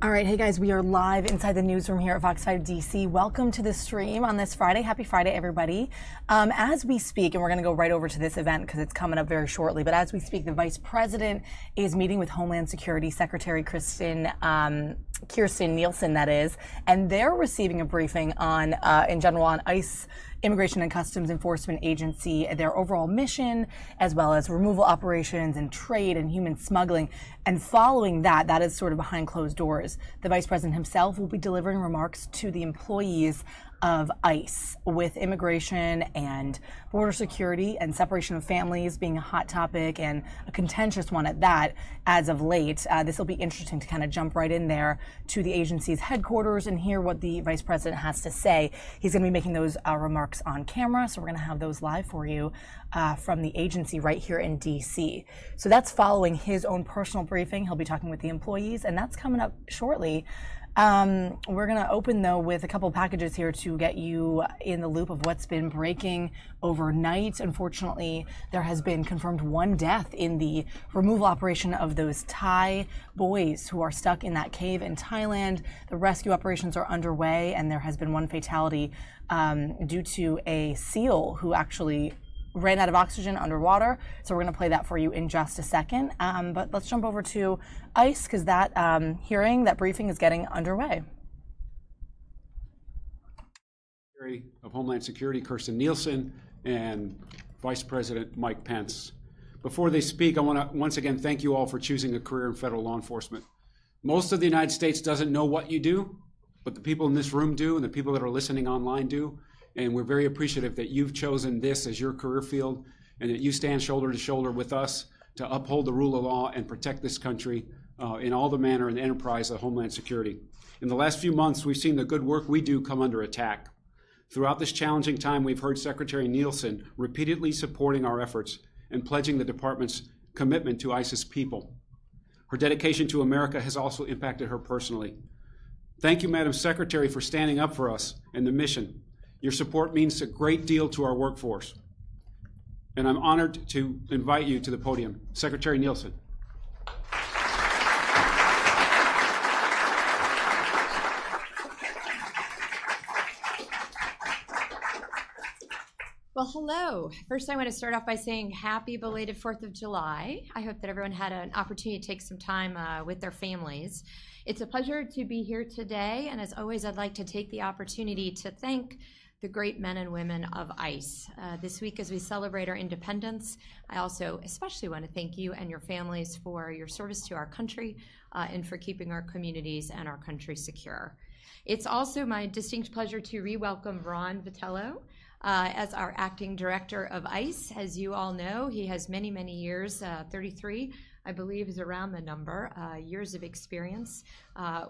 All right, hey guys, we are live inside the newsroom here at Fox 5 DC. Welcome to the stream on this Friday. Happy Friday, everybody. As we speak, and we're going to go right over to this event because it's coming up very shortly, but as we speak, the Vice President is meeting with Homeland Security Secretary Kirstjen Nielsen, that is, and they're receiving a briefing on, in general, on ICE, Immigration and Customs Enforcement Agency, their overall mission, as well as removal operations and trade and human smuggling. And following that, that is sort of behind closed doors. The Vice President himself will be delivering remarks to the employees of ICE, with immigration and border security and separation of families being a hot topic and a contentious one at that as of late. This will be interesting to kind of jump right in there to the agency's headquarters and hear what the Vice President has to say. He's going to be making those remarks on camera, so we're going to have those live for you from the agency right here in DC. So that's following his own personal briefing. He'll be talking with the employees, and that's coming up shortly. We're going to open, though, with a couple packages here to get you in the loop of what's been breaking overnight. Unfortunately, there has been confirmed one death in the removal operation of those Thai boys who are stuck in that cave in Thailand. The rescue operations are underway, and there has been one fatality due to a seal who actually ran out of oxygen underwater. So we're going to play that for you in just a second. But let's jump over to ICE because that hearing, that briefing is getting underway. Secretary of Homeland Security Kirstjen Nielsen and Vice President Mike Pence. Before they speak, I want to once again thank you all for choosing a career in federal law enforcement. Most of the United States doesn't know what you do, but the people in this room do, and the people that are listening online do. And we're very appreciative that you've chosen this as your career field and that you stand shoulder to shoulder with us to uphold the rule of law and protect this country in all the manner and enterprise of Homeland Security. In the last few months, we've seen the good work we do come under attack. Throughout this challenging time, we've heard Secretary Nielsen repeatedly supporting our efforts and pledging the department's commitment to ICE's people. Her dedication to America has also impacted her personally. Thank you, Madam Secretary, for standing up for us and the mission. Your support means a great deal to our workforce. And I'm honored to invite you to the podium. Secretary Nielsen. Well, hello. First, I want to start off by saying happy belated 4th of July. I hope that everyone had an opportunity to take some time with their families. It's a pleasure to be here today. And as always, I'd like to take the opportunity to thank the great men and women of ICE. This week, as we celebrate our independence, I also especially want to thank you and your families for your service to our country and for keeping our communities and our country secure. It's also my distinct pleasure to re-welcome Ron Vitello as our acting director of ICE. As you all know, he has many, many years, 33, I believe is around the number, years of experience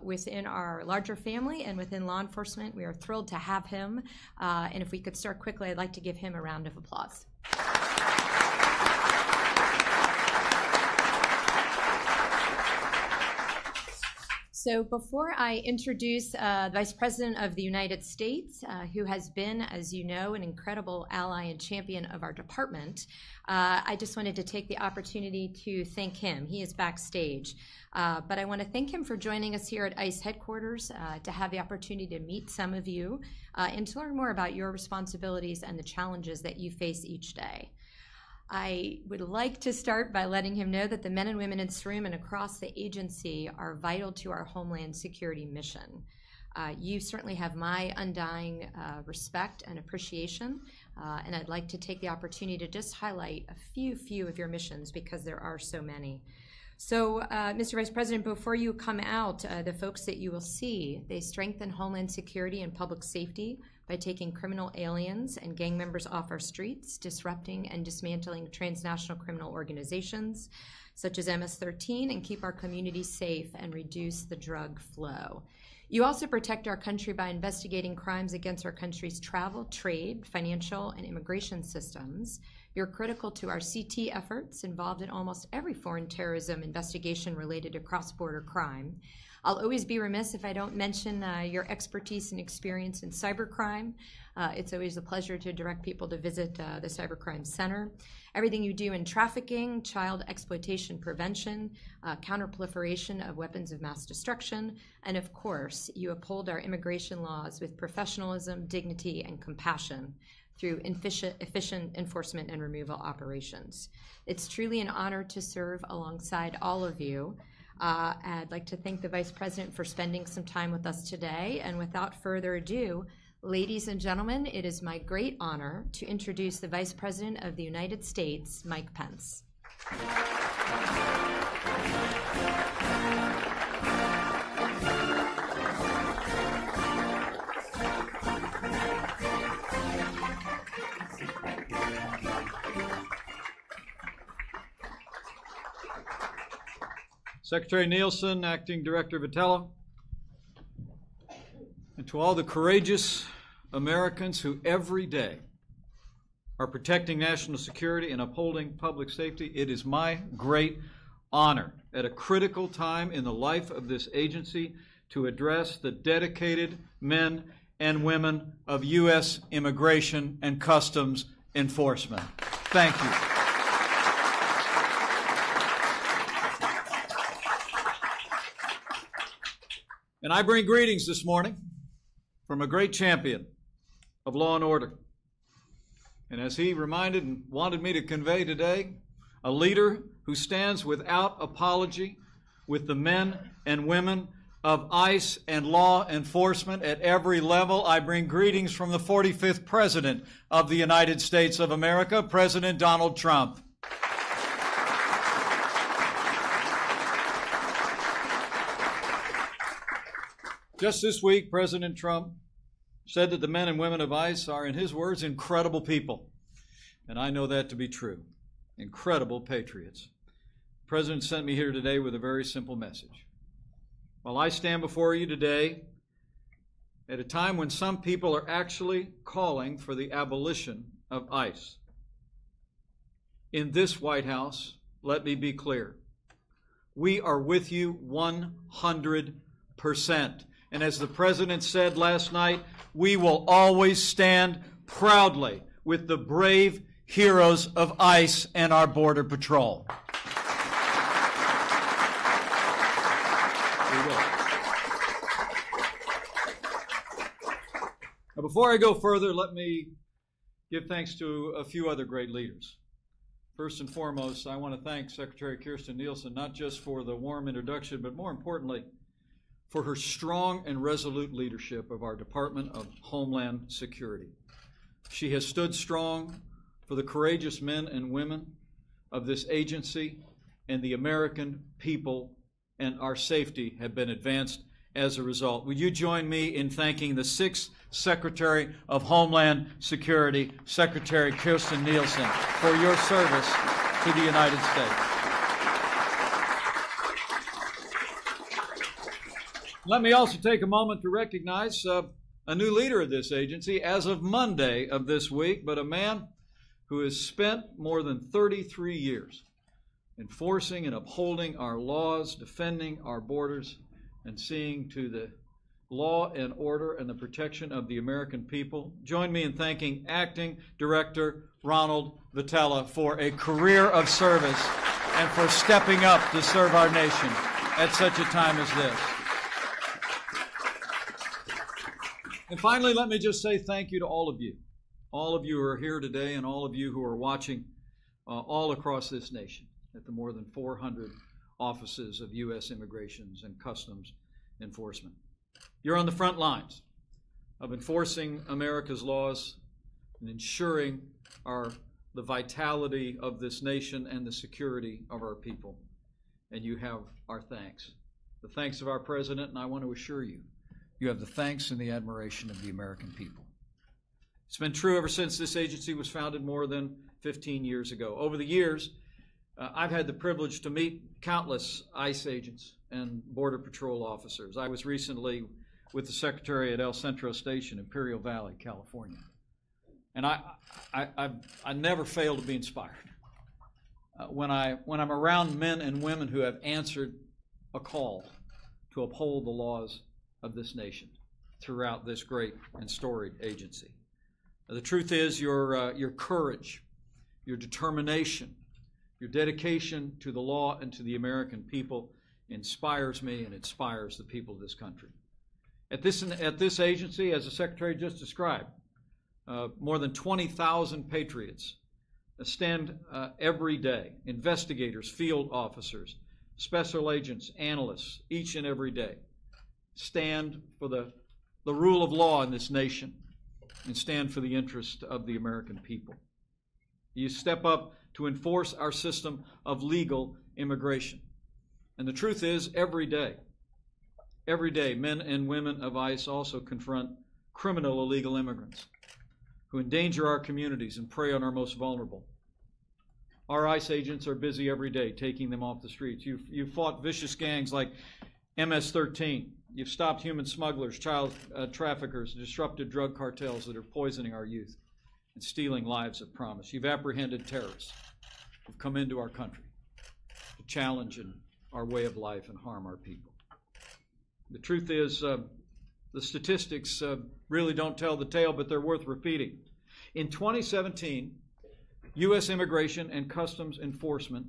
within our larger family and within law enforcement. We are thrilled to have him. And if we could start quickly, I'd like to give him a round of applause. So before I introduce the Vice President of the United States, who has been, as you know, an incredible ally and champion of our department, I just wanted to take the opportunity to thank him. He is backstage. But I want to thank him for joining us here at ICE headquarters to have the opportunity to meet some of you and to learn more about your responsibilities and the challenges that you face each day. I would like to start by letting him know that the men and women in this room and across the agency are vital to our Homeland Security mission. You certainly have my undying respect and appreciation, and I'd like to take the opportunity to just highlight a few of your missions because there are so many. So, Mr. Vice President, before you come out, the folks that you will see, they strengthen Homeland Security and public safety by taking criminal aliens and gang members off our streets, disrupting and dismantling transnational criminal organizations such as MS-13, and keep our communities safe and reduce the drug flow. You also protect our country by investigating crimes against our country's travel, trade, financial, and immigration systems. You're critical to our CT efforts, involved in almost every foreign terrorism investigation related to cross-border crime. I'll always be remiss if I don't mention your expertise and experience in cybercrime. It's always a pleasure to direct people to visit the Cybercrime Center. Everything you do in trafficking, child exploitation prevention, counterproliferation of weapons of mass destruction, and of course, you uphold our immigration laws with professionalism, dignity, and compassion through efficient enforcement and removal operations. It's truly an honor to serve alongside all of you. I'd like to thank the Vice President for spending some time with us today. And without further ado, ladies and gentlemen, it is my great honor to introduce the Vice President of the United States, Mike Pence. Secretary Nielsen, Acting Director Vitello, and to all the courageous Americans who every day are protecting national security and upholding public safety, it is my great honor at a critical time in the life of this agency to address the dedicated men and women of U.S. Immigration and Customs Enforcement. Thank you. And I bring greetings this morning from a great champion of law and order. And as he reminded and wanted me to convey today, a leader who stands without apology with the men and women of ICE and law enforcement at every level. I bring greetings from the 45th President of the United States of America, President Donald Trump. Just this week, President Trump said that the men and women of ICE are, in his words, incredible people. And I know that to be true. Incredible patriots. The President sent me here today with a very simple message. While I stand before you today at a time when some people are actually calling for the abolition of ICE, in this White House, let me be clear. We are with you 100%. And as the President said last night, we will always stand proudly with the brave heroes of ICE and our Border Patrol. We will. Now, before I go further, let me give thanks to a few other great leaders. First and foremost, I want to thank Secretary Kirstjen Nielsen, not just for the warm introduction, but more importantly, for her strong and resolute leadership of our Department of Homeland Security. She has stood strong for the courageous men and women of this agency, and the American people and our safety have been advanced as a result. Would you join me in thanking the 6th Secretary of Homeland Security, Secretary Kirstjen Nielsen, for your service to the United States. Let me also take a moment to recognize a new leader of this agency as of Monday of this week, but a man who has spent more than 33 years enforcing and upholding our laws, defending our borders, and seeing to the law and order and the protection of the American people. Join me in thanking Acting Director Ronald Vitella for a career of service and for stepping up to serve our nation at such a time as this. And finally, let me just say thank you to all of you who are here today and all of you who are watching all across this nation at the more than 400 offices of U.S. Immigrations and Customs Enforcement. You're on the front lines of enforcing America's laws and ensuring the vitality of this nation and the security of our people. And you have our thanks. The thanks of our President, and I want to assure you, you have the thanks and the admiration of the American people. It's been true ever since this agency was founded more than 15 years ago. Over the years, I've had the privilege to meet countless ICE agents and Border Patrol officers. I was recently with the Secretary at El Centro Station, Imperial Valley, California. And I never fail to be inspired. When I'm around men and women who have answered a call to uphold the laws of this nation throughout this great and storied agency. The truth is your courage, your determination, your dedication to the law and to the American people inspires me and inspires the people of this country. At this agency, as the Secretary just described, more than 20,000 patriots stand every day, investigators, field officers, special agents, analysts, each and every day, stand for the rule of law in this nation and stand for the interest of the American people. You step up to enforce our system of legal immigration. And the truth is, every day, men and women of ICE also confront criminal illegal immigrants who endanger our communities and prey on our most vulnerable. Our ICE agents are busy every day taking them off the streets. You've fought vicious gangs like MS-13. You've stopped human smugglers, child traffickers, disrupted drug cartels that are poisoning our youth and stealing lives of promise. You've apprehended terrorists who've come into our country to challenge our way of life and harm our people. The truth is, the statistics really don't tell the tale, but they're worth repeating. In 2017, U.S. Immigration and Customs Enforcement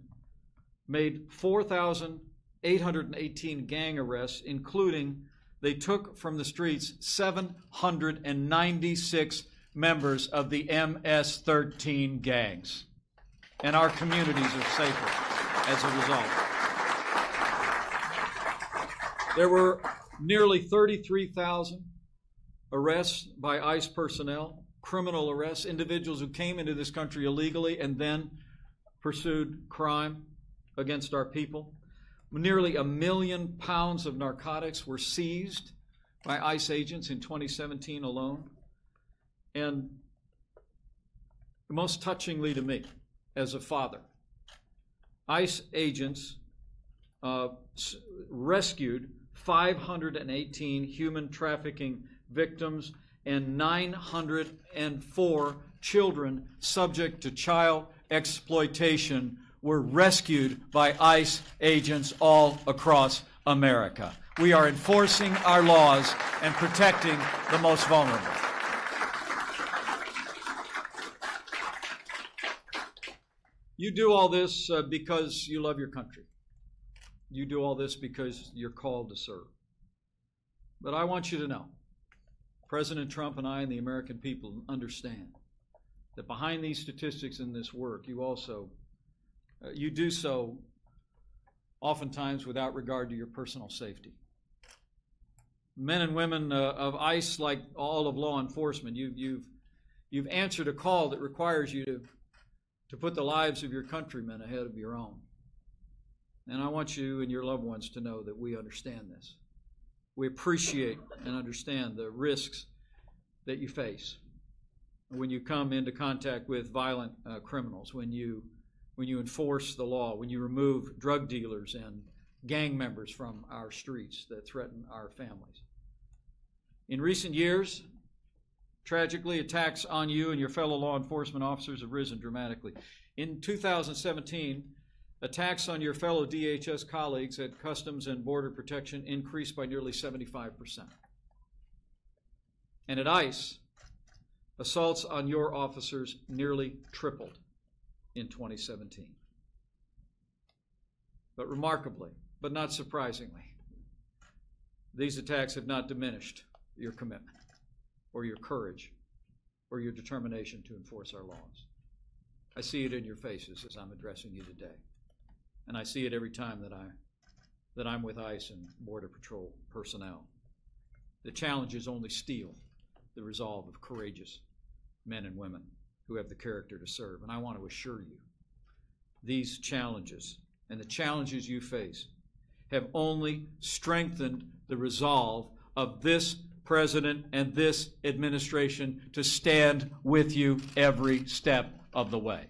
made 4,818 gang arrests, including they took from the streets 796 members of the MS-13 gangs. And our communities are safer as a result. There were nearly 33,000 arrests by ICE personnel, criminal arrests, individuals who came into this country illegally and then pursued crime against our people. Nearly 1 million pounds of narcotics were seized by ICE agents in 2017 alone. And most touchingly to me, as a father, ICE agents rescued 518 human trafficking victims and 904 children subject to child exploitation were rescued by ICE agents all across America. We are enforcing our laws and protecting the most vulnerable. You do all this because you love your country. You do all this because you're called to serve. But I want you to know, President Trump and I and the American people understand that behind these statistics and this work, you do so oftentimes without regard to your personal safety. Men and women of ICE, like all of law enforcement, you've You've answered a call that requires you to put the lives of your countrymen ahead of your own. And I want you and your loved ones to know that we understand this. We appreciate and understand the risks that you face when you come into contact with violent criminals, when you enforce the law, when you remove drug dealers and gang members from our streets that threaten our families. In recent years, tragically, attacks on you and your fellow law enforcement officers have risen dramatically. In 2017, attacks on your fellow DHS colleagues at Customs and Border Protection increased by nearly 75%. And at ICE, assaults on your officers nearly tripled in 2017. But remarkably, but not surprisingly, these attacks have not diminished your commitment or your courage or your determination to enforce our laws. I see it in your faces as I'm addressing you today. And I see it every time that I'm with ICE and Border Patrol personnel. The challenges only steel the resolve of courageous men and women who have the character to serve. And I want to assure you, these challenges and the challenges you face have only strengthened the resolve of this president and this administration to stand with you every step of the way.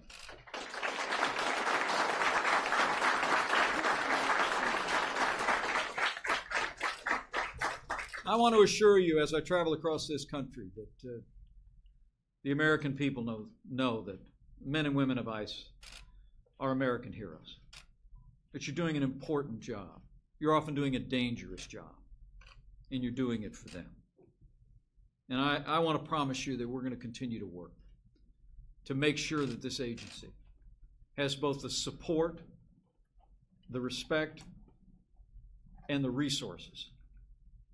I want to assure you, as I travel across this country, that the American people know that men and women of ICE are American heroes, that you're doing an important job. You're often doing a dangerous job, and you're doing it for them. And I want to promise you that we're going to continue to work to make sure that this agency has both the support, the respect, and the resources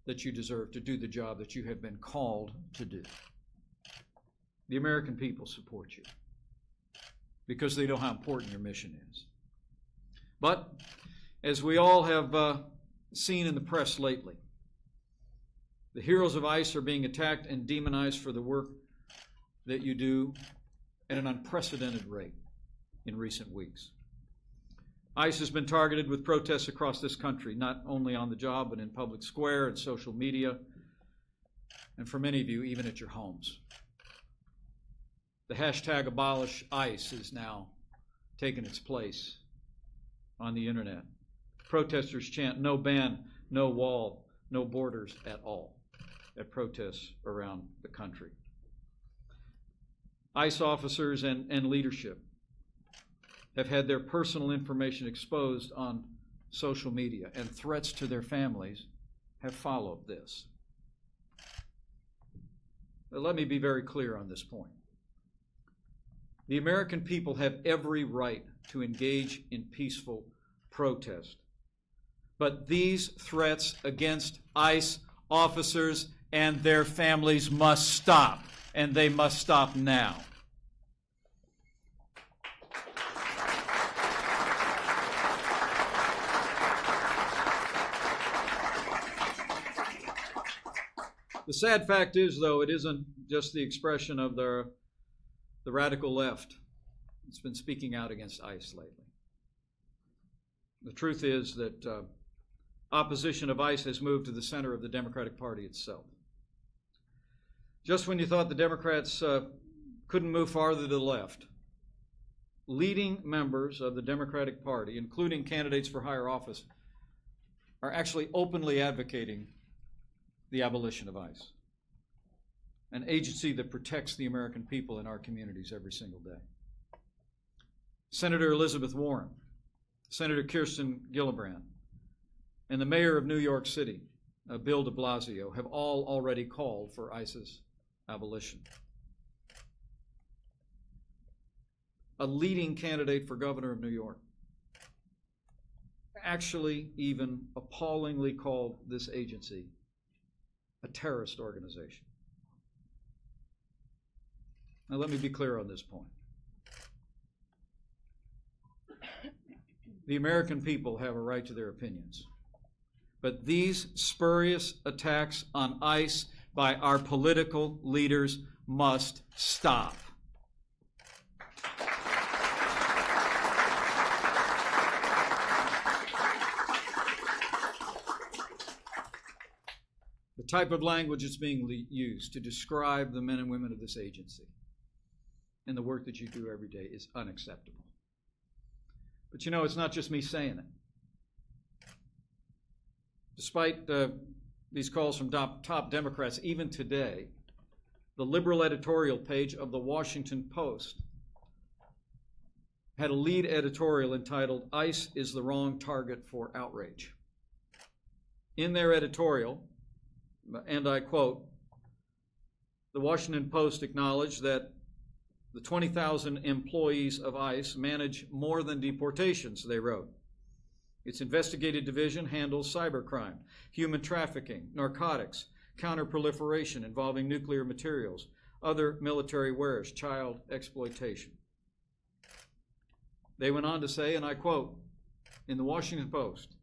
that you deserve to do the job that you have been called to do. The American people support you because they know how important your mission is. But as we all have seen in the press lately, the heroes of ICE are being attacked and demonized for the work that you do at an unprecedented rate in recent weeks. ICE has been targeted with protests across this country, not only on the job, but in public square and social media, and for many of you, even at your homes. The hashtag abolish ICE is now taken its place on the internet. Protesters chant no ban, no wall, no borders at all at protests around the country. ICE officers and leadership have had their personal information exposed on social media, and threats to their families have followed this. But let me be very clear on this point. The American people have every right to engage in peaceful protest. But these threats against ICE officers and their families must stop, and they must stop now. The sad fact is, though, it isn't just the expression of the radical left that's been speaking out against ICE lately. The truth is that opposition of ICE has moved to the center of the Democratic Party itself. Just when you thought the Democrats couldn't move farther to the left, leading members of the Democratic Party, including candidates for higher office, are actually openly advocating the abolition of ICE, an agency that protects the American people in our communities every single day. Senator Elizabeth Warren, Senator Kirsten Gillibrand, and the mayor of New York City, Bill de Blasio, have all already called for ICE's abolition. A leading candidate for governor of New York actually even appallingly called this agency a terrorist organization. Now, let me be clear on this point. The American people have a right to their opinions. But these spurious attacks on ICE by our political leaders must stop. The type of language that's being used to describe the men and women of this agency and the work that you do every day is unacceptable. But you know, it's not just me saying it. Despite these calls from top Democrats, even today, the liberal editorial page of the Washington Post had a lead editorial entitled, "ICE is the wrong target for outrage." In their editorial, and I quote, the Washington Post acknowledged that the 20,000 employees of ICE manage more than deportations, they wrote. Its investigative division handles cybercrime, human trafficking, narcotics, counterproliferation involving nuclear materials, other military wares, child exploitation. They went on to say, and I quote, in the Washington Post,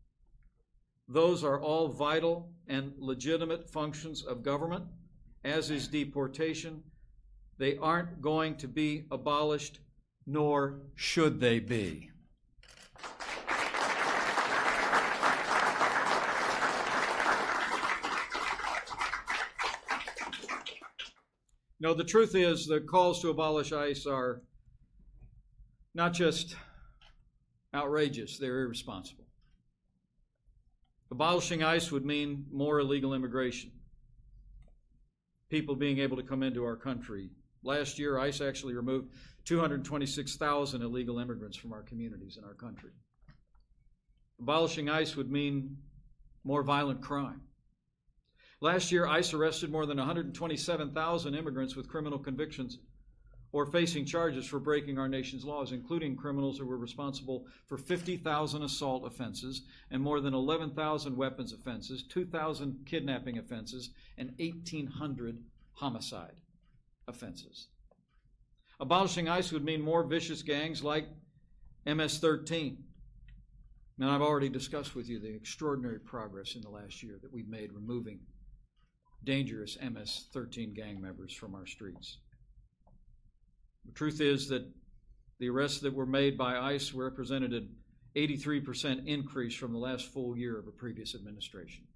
"Those are all vital and legitimate functions of government, as is deportation. They aren't going to be abolished, nor should they be." No, the truth is the calls to abolish ICE are not just outrageous, they're irresponsible. Abolishing ICE would mean more illegal immigration, people being able to come into our country. Last year, ICE actually removed 226,000 illegal immigrants from our communities in our country. Abolishing ICE would mean more violent crime. Last year, ICE arrested more than 127,000 immigrants with criminal convictions or facing charges for breaking our nation's laws, including criminals who were responsible for 50,000 assault offenses and more than 11,000 weapons offenses, 2,000 kidnapping offenses, and 1,800 homicide offenses. Abolishing ICE would mean more vicious gangs like MS-13. And I've already discussed with you the extraordinary progress in the last year that we've made removing dangerous MS-13 gang members from our streets. The truth is that the arrests that were made by ICE represented an 83% increase from the last full year of a previous administration.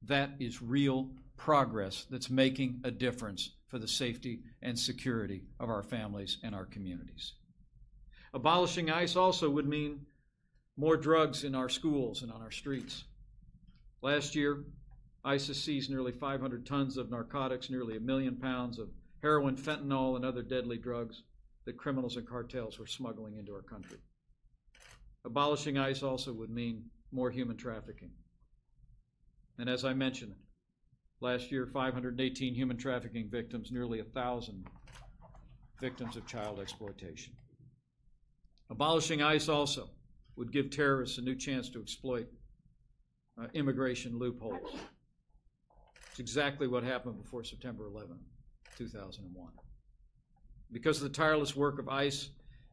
That is real progress that's making a difference for the safety and security of our families and our communities. Abolishing ICE also would mean more drugs in our schools and on our streets. Last year, ICE has seized nearly 500 tons of narcotics, nearly 1 million pounds of heroin, fentanyl, and other deadly drugs that criminals and cartels were smuggling into our country. Abolishing ICE also would mean more human trafficking. And as I mentioned, last year, 518 human trafficking victims, nearly 1,000 victims of child exploitation. Abolishing ICE also would give terrorists a new chance to exploit immigration loopholes. It's exactly what happened before September 11, 2001. Because of the tireless work of ICE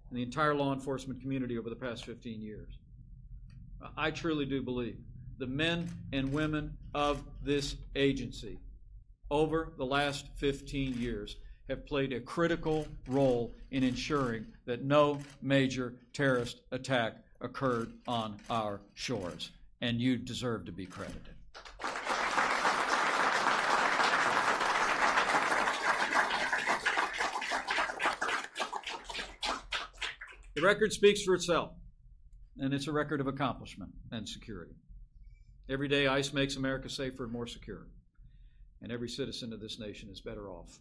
and the entire law enforcement community over the past 15 years, I truly do believe the men and women of this agency over the last 15 years have played a critical role in ensuring that no major terrorist attack occurred on our shores, and you deserve to be credited. The record speaks for itself, and it's a record of accomplishment and security. Every day, ICE makes America safer and more secure, and every citizen of this nation is better off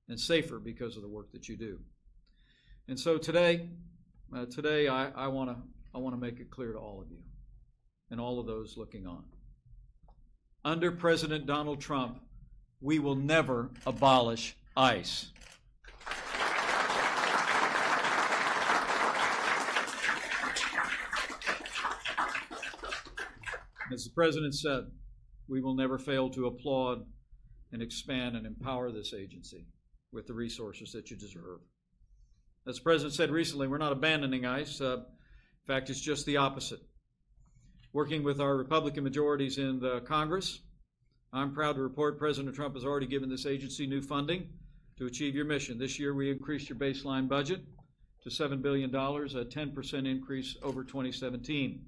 and safer because of the work that you do. And so today I want to make it clear to all of you and all of those looking on. Under President Donald Trump, we will never abolish ICE. As the President said, we will never fail to applaud and expand and empower this agency with the resources that you deserve. As the President said recently, we're not abandoning ICE. In fact, it's just the opposite. Working with our Republican majorities in the Congress, I'm proud to report President Trump has already given this agency new funding to achieve your mission. This year, we increased your baseline budget to $7 billion, a 10% increase over 2017.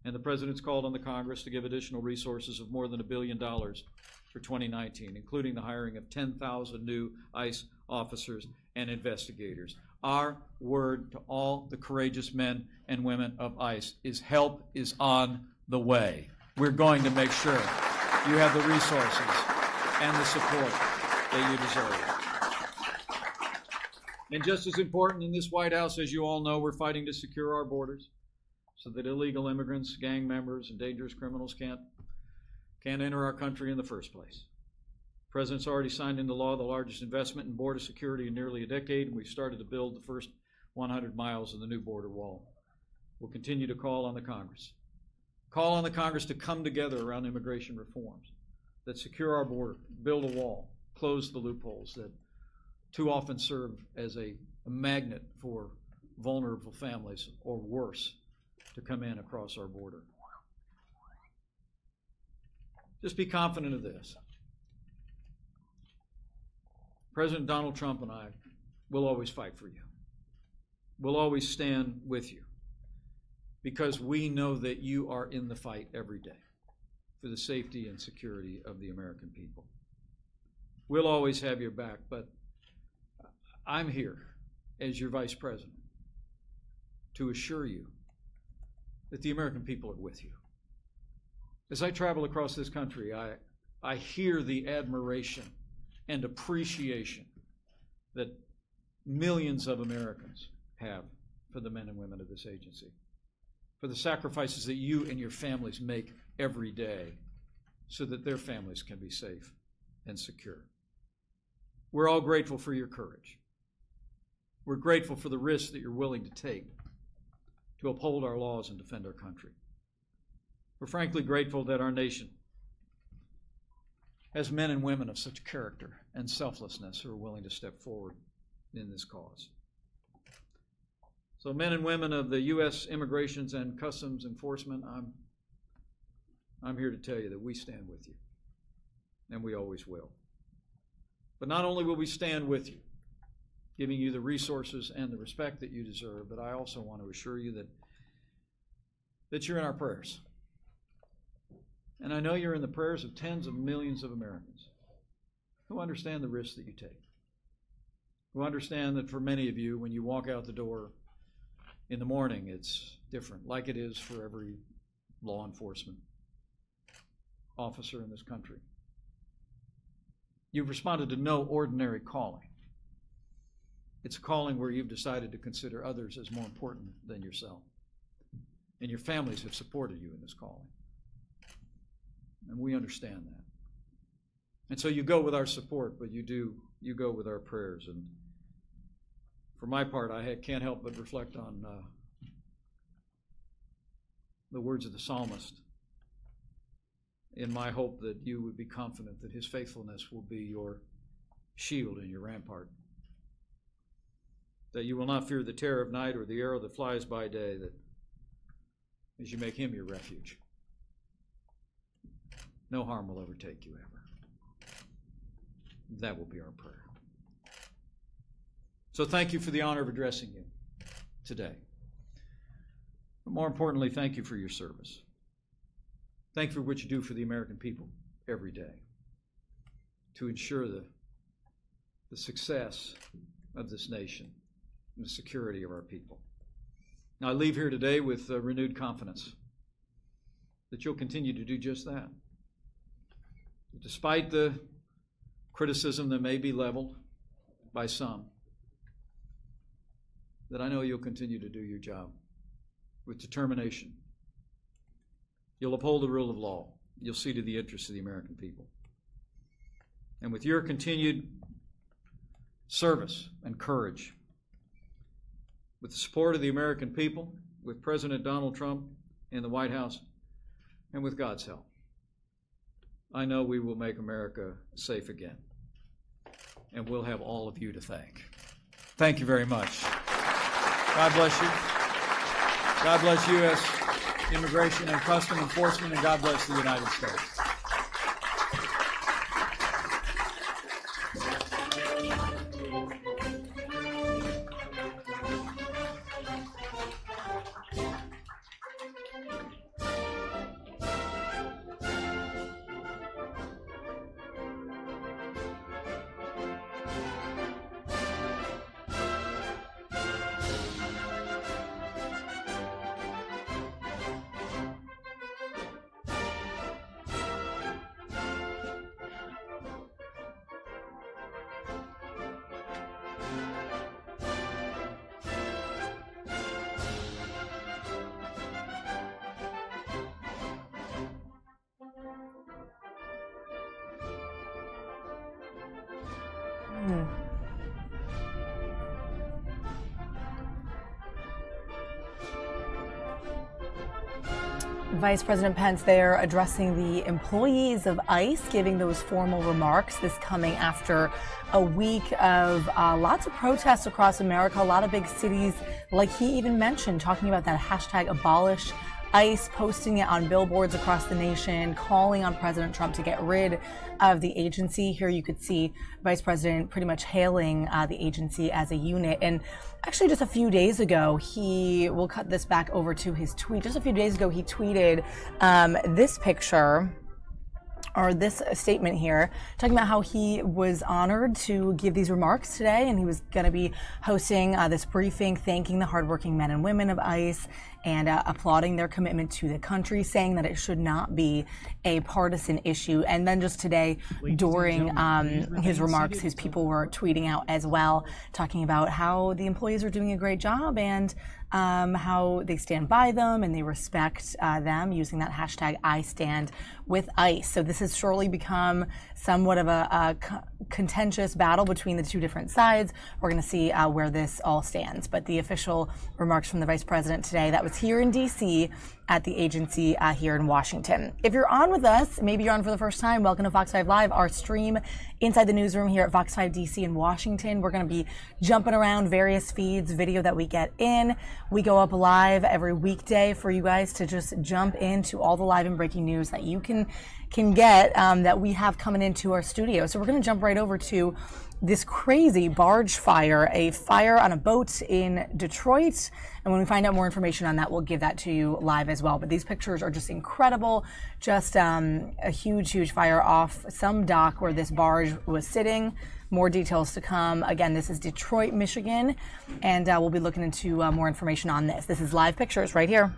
And the President's called on the Congress to give additional resources of more than $1 billion for 2019, including the hiring of 10,000 new ICE officers and investigators. Our word to all the courageous men and women of ICE is help is on the way. We're going to make sure you have the resources and the support that you deserve. And just as important in this White House, as you all know, we're fighting to secure our borders so that illegal immigrants, gang members, and dangerous criminals can't enter our country in the first place. The President's already signed into law the largest investment in border security in nearly a decade, and we've started to build the first 100 miles of the new border wall. We'll continue to call on the Congress to come together around immigration reforms that secure our border, build a wall, close the loopholes that too often serve as a magnet for vulnerable families, or worse, to come in across our border. Just be confident of this. President Donald Trump and I will always fight for you. We'll always stand with you, because we know that you are in the fight every day for the safety and security of the American people. We'll always have your back, but I'm here as your Vice President to assure you that the American people are with you. As I travel across this country, I hear the admiration and appreciation that millions of Americans have for the men and women of this agency, for the sacrifices that you and your families make every day so that their families can be safe and secure. We're all grateful for your courage. We're grateful for the risks that you're willing to take to uphold our laws and defend our country. We're frankly grateful that our nation has men and women of such character and selflessness who are willing to step forward in this cause. So, men and women of the U.S. Immigration and Customs Enforcement, I'm here to tell you that we stand with you, and we always will. But not only will we stand with you, giving you the resources and the respect that you deserve, but I also want to assure you that you're in our prayers. And I know you're in the prayers of tens of millions of Americans who understand the risks that you take, who understand that for many of you, when you walk out the door in the morning, it's different, like it is for every law enforcement officer in this country. You've responded to no ordinary calling. It's a calling where you've decided to consider others as more important than yourself. And your families have supported you in this calling. And we understand that. And so you go with our support, but you go with our prayers. And for my part, I can't help but reflect on the words of the psalmist in my hope that you would be confident that his faithfulness will be your shield and your rampart, that you will not fear the terror of night or the arrow that flies by day, that as you make him your refuge, no harm will overtake you ever. That will be our prayer. So thank you for the honor of addressing you today. But more importantly, thank you for your service. Thank you for what you do for the American people every day to ensure the success of this nation and the security of our people. Now, I leave here today with renewed confidence that you'll continue to do just that. Despite the criticism that may be leveled by some, that I know you'll continue to do your job with determination. You'll uphold the rule of law. You'll see to the interests of the American people. And with your continued service and courage, with the support of the American people, with President Donald Trump in the White House, and with God's help, I know we will make America safe again. And we'll have all of you to thank. Thank you very much. God bless you. God bless U.S. Immigration and Customs Enforcement, and God bless the United States. Vice President Pence there addressing the employees of ICE, giving those formal remarks. This coming after a week of lots of protests across America, a lot of big cities, like he even mentioned, talking about that hashtag abolish ICE, posting it on billboards across the nation, calling on President Trump to get rid of the agency. Here you could see Vice President pretty much hailing the agency as a unit. And actually just a few days ago, we'll cut this back over to his tweet. Just a few days ago, he tweeted this picture, or this statement here, talking about how he was honored to give these remarks today, and he was going to be hosting this briefing, thanking the hardworking men and women of ICE and applauding their commitment to the country, saying that it should not be a partisan issue. And then just today, during his remarks, his people were tweeting out as well, talking about how the employees are doing a great job and how they stand by them and they respect them, using that hashtag I stand with ICE. So this has surely become somewhat of a contentious battle between the two different sides. We're going to see where this all stands. But the official remarks from the Vice President today, that was here in D.C. at the agency here in Washington. If you're on with us, maybe you're on for the first time, welcome to Fox 5 Live, our stream inside the newsroom here at Fox 5 DC in Washington. We're going to be jumping around various feeds, video that we get in. We go up live every weekday for you guys to just jump into all the live and breaking news that you can get that we have coming into our studio. So we're going to jump right over to this crazy barge fire, a fire on a boat in Detroit. And when we find out more information on that, we'll give that to you live as well. But these pictures are just incredible. Just a huge, huge fire off some dock where this barge was sitting. More details to come. Again, this is Detroit, Michigan, and we'll be looking into more information on this. This is live pictures right here.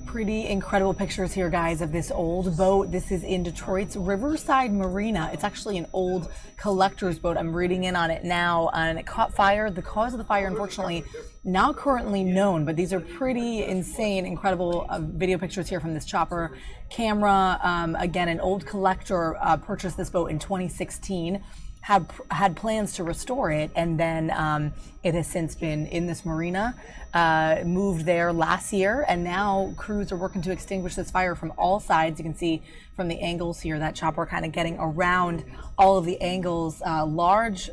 Pretty incredible pictures here, guys, of this old boat. This is in Detroit's Riverside Marina. It's actually an old collector's boat. I'm reading in on it now, and it caught fire. The cause of the fire, unfortunately, not currently known, but these are pretty insane, incredible video pictures here from this chopper camera. Again, an old collector purchased this boat in 2016. Had plans to restore it, and then it has since been in this marina, moved there last year, and now crews are working to extinguish this fire from all sides. You can see from the angles here that chopper kind of getting around all of the angles. Large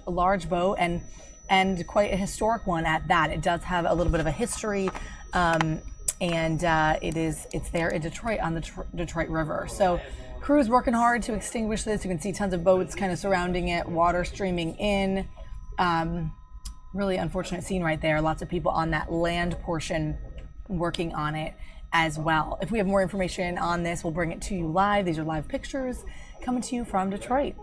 boat, and quite a historic one at that. It does have a little bit of a history, and it's there in Detroit on the Detroit River. So crews working hard to extinguish this. You can see tons of boats kind of surrounding it, water streaming in. Really unfortunate scene right there. Lots of people on that land portion working on it as well. If we have more information on this, we'll bring it to you live. These are live pictures coming to you from Detroit.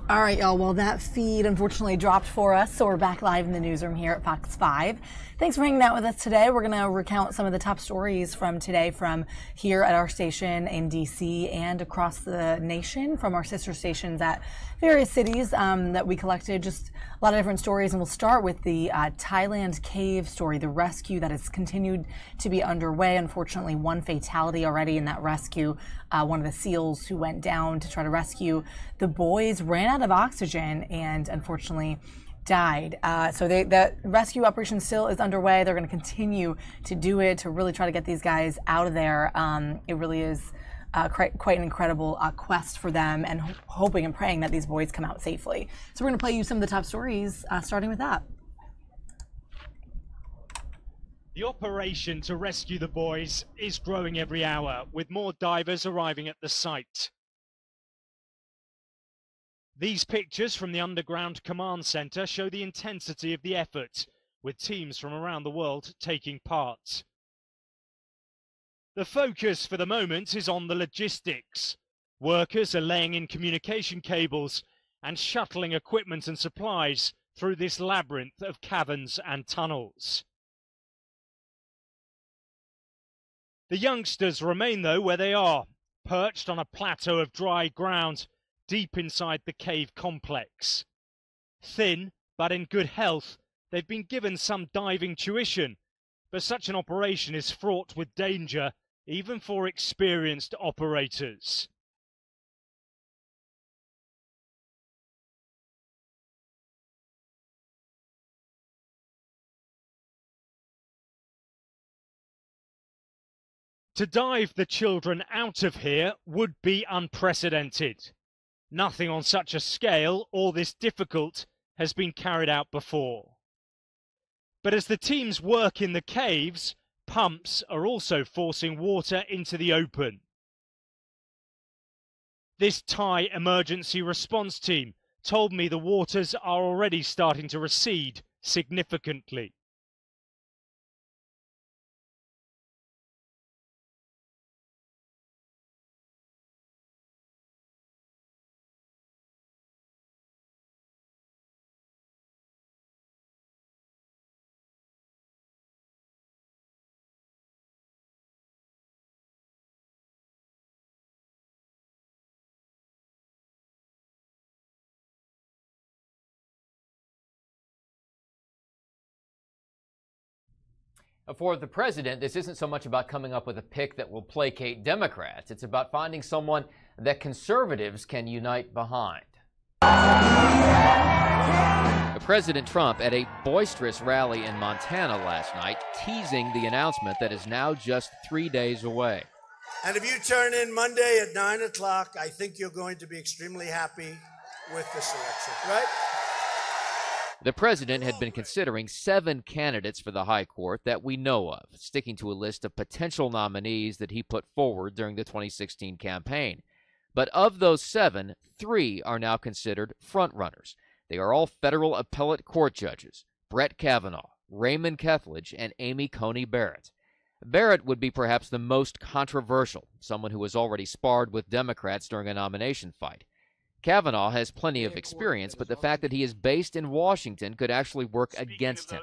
All right, y'all. Well, that feed unfortunately dropped for us, so we're back live in the newsroom here at Fox 5. Thanks for hanging out with us today. We're going to recount some of the top stories from today from here at our station in D.C. and across the nation from our sister stations at various cities that we collected. Just a lot of different stories, and we'll start with the Thailand cave story, the rescue that has continued to be underway. Unfortunately, one fatality already in that rescue. One of the SEALs who went down to try to rescue the boys ran out of oxygen and unfortunately died. So the rescue operation still is underway. They're going to continue to do it to really try to get these guys out of there. It really is quite an incredible quest for them, and hoping and praying that these boys come out safely. So we're going to play you some of the top stories, starting with that. The operation to rescue the boys is growing every hour, with more divers arriving at the site. These pictures from the Underground Command Center show the intensity of the effort, with teams from around the world taking part. The focus for the moment is on the logistics. Workers are laying in communication cables and shuttling equipment and supplies through this labyrinth of caverns and tunnels. The youngsters remain, though, where they are, perched on a plateau of dry ground deep inside the cave complex. Thin, but in good health, they've been given some diving tuition, but such an operation is fraught with danger, even for experienced operators. To dive the children out of here would be unprecedented. Nothing on such a scale or this difficult has been carried out before. But as the teams work in the caves, pumps are also forcing water into the open. This Thai emergency response team told me the waters are already starting to recede significantly. For the president, this isn't so much about coming up with a pick that will placate Democrats. It's about finding someone that conservatives can unite behind. President Trump at a boisterous rally in Montana last night, teasing the announcement that is now just 3 days away. And if you turn in Monday at 9 o'clock, I think you're going to be extremely happy with this election, right? The president had been considering 7 candidates for the high court that we know of, sticking to a list of potential nominees that he put forward during the 2016 campaign. But of those 7, 3 are now considered frontrunners. They are all federal appellate court judges: Brett Kavanaugh, Raymond Kethledge, and Amy Coney Barrett. Barrett would be perhaps the most controversial, someone who has already sparred with Democrats during a nomination fight. Kavanaugh has plenty of experience, but the fact that he is based in Washington could actually work against him.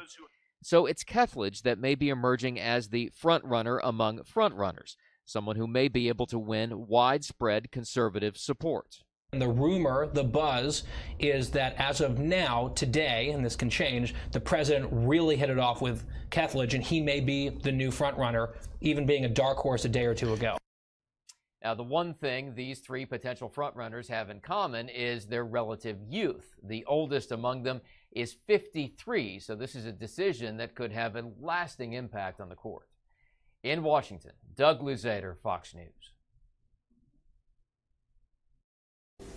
So it's Kethledge that may be emerging as the frontrunner among frontrunners, someone who may be able to win widespread conservative support. And the rumor, the buzz, is that as of now, today, and this can change, the president really hit it off with Kethledge, and he may be the new frontrunner, even being a dark horse a day or two ago. Now, the one thing these 3 potential frontrunners have in common is their relative youth. The oldest among them is 53, so this is a decision that could have a lasting impact on the court. In Washington, Doug Luzader, Fox News.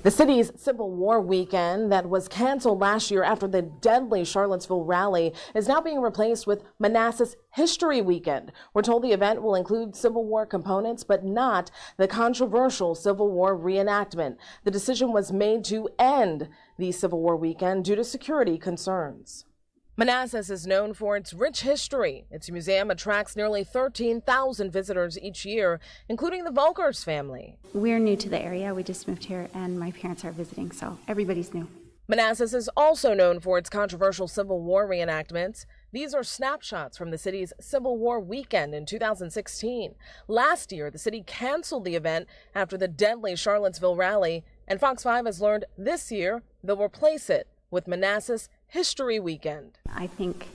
The city's Civil War weekend that was canceled last year after the deadly Charlottesville rally is now being replaced with Manassas History Weekend. We're told the event will include Civil War components, but not the controversial Civil War reenactment. The decision was made to end the Civil War weekend due to security concerns. Manassas is known for its rich history. Its museum attracts nearly 13,000 visitors each year, including the Volkers family. We're new to the area. We just moved here, and my parents are visiting, so everybody's new. Manassas is also known for its controversial Civil War reenactments. These are snapshots from the city's Civil War weekend in 2016. Last year, the city canceled the event after the deadly Charlottesville rally, and Fox 5 has learned this year they'll replace it with Manassas History Weekend. I think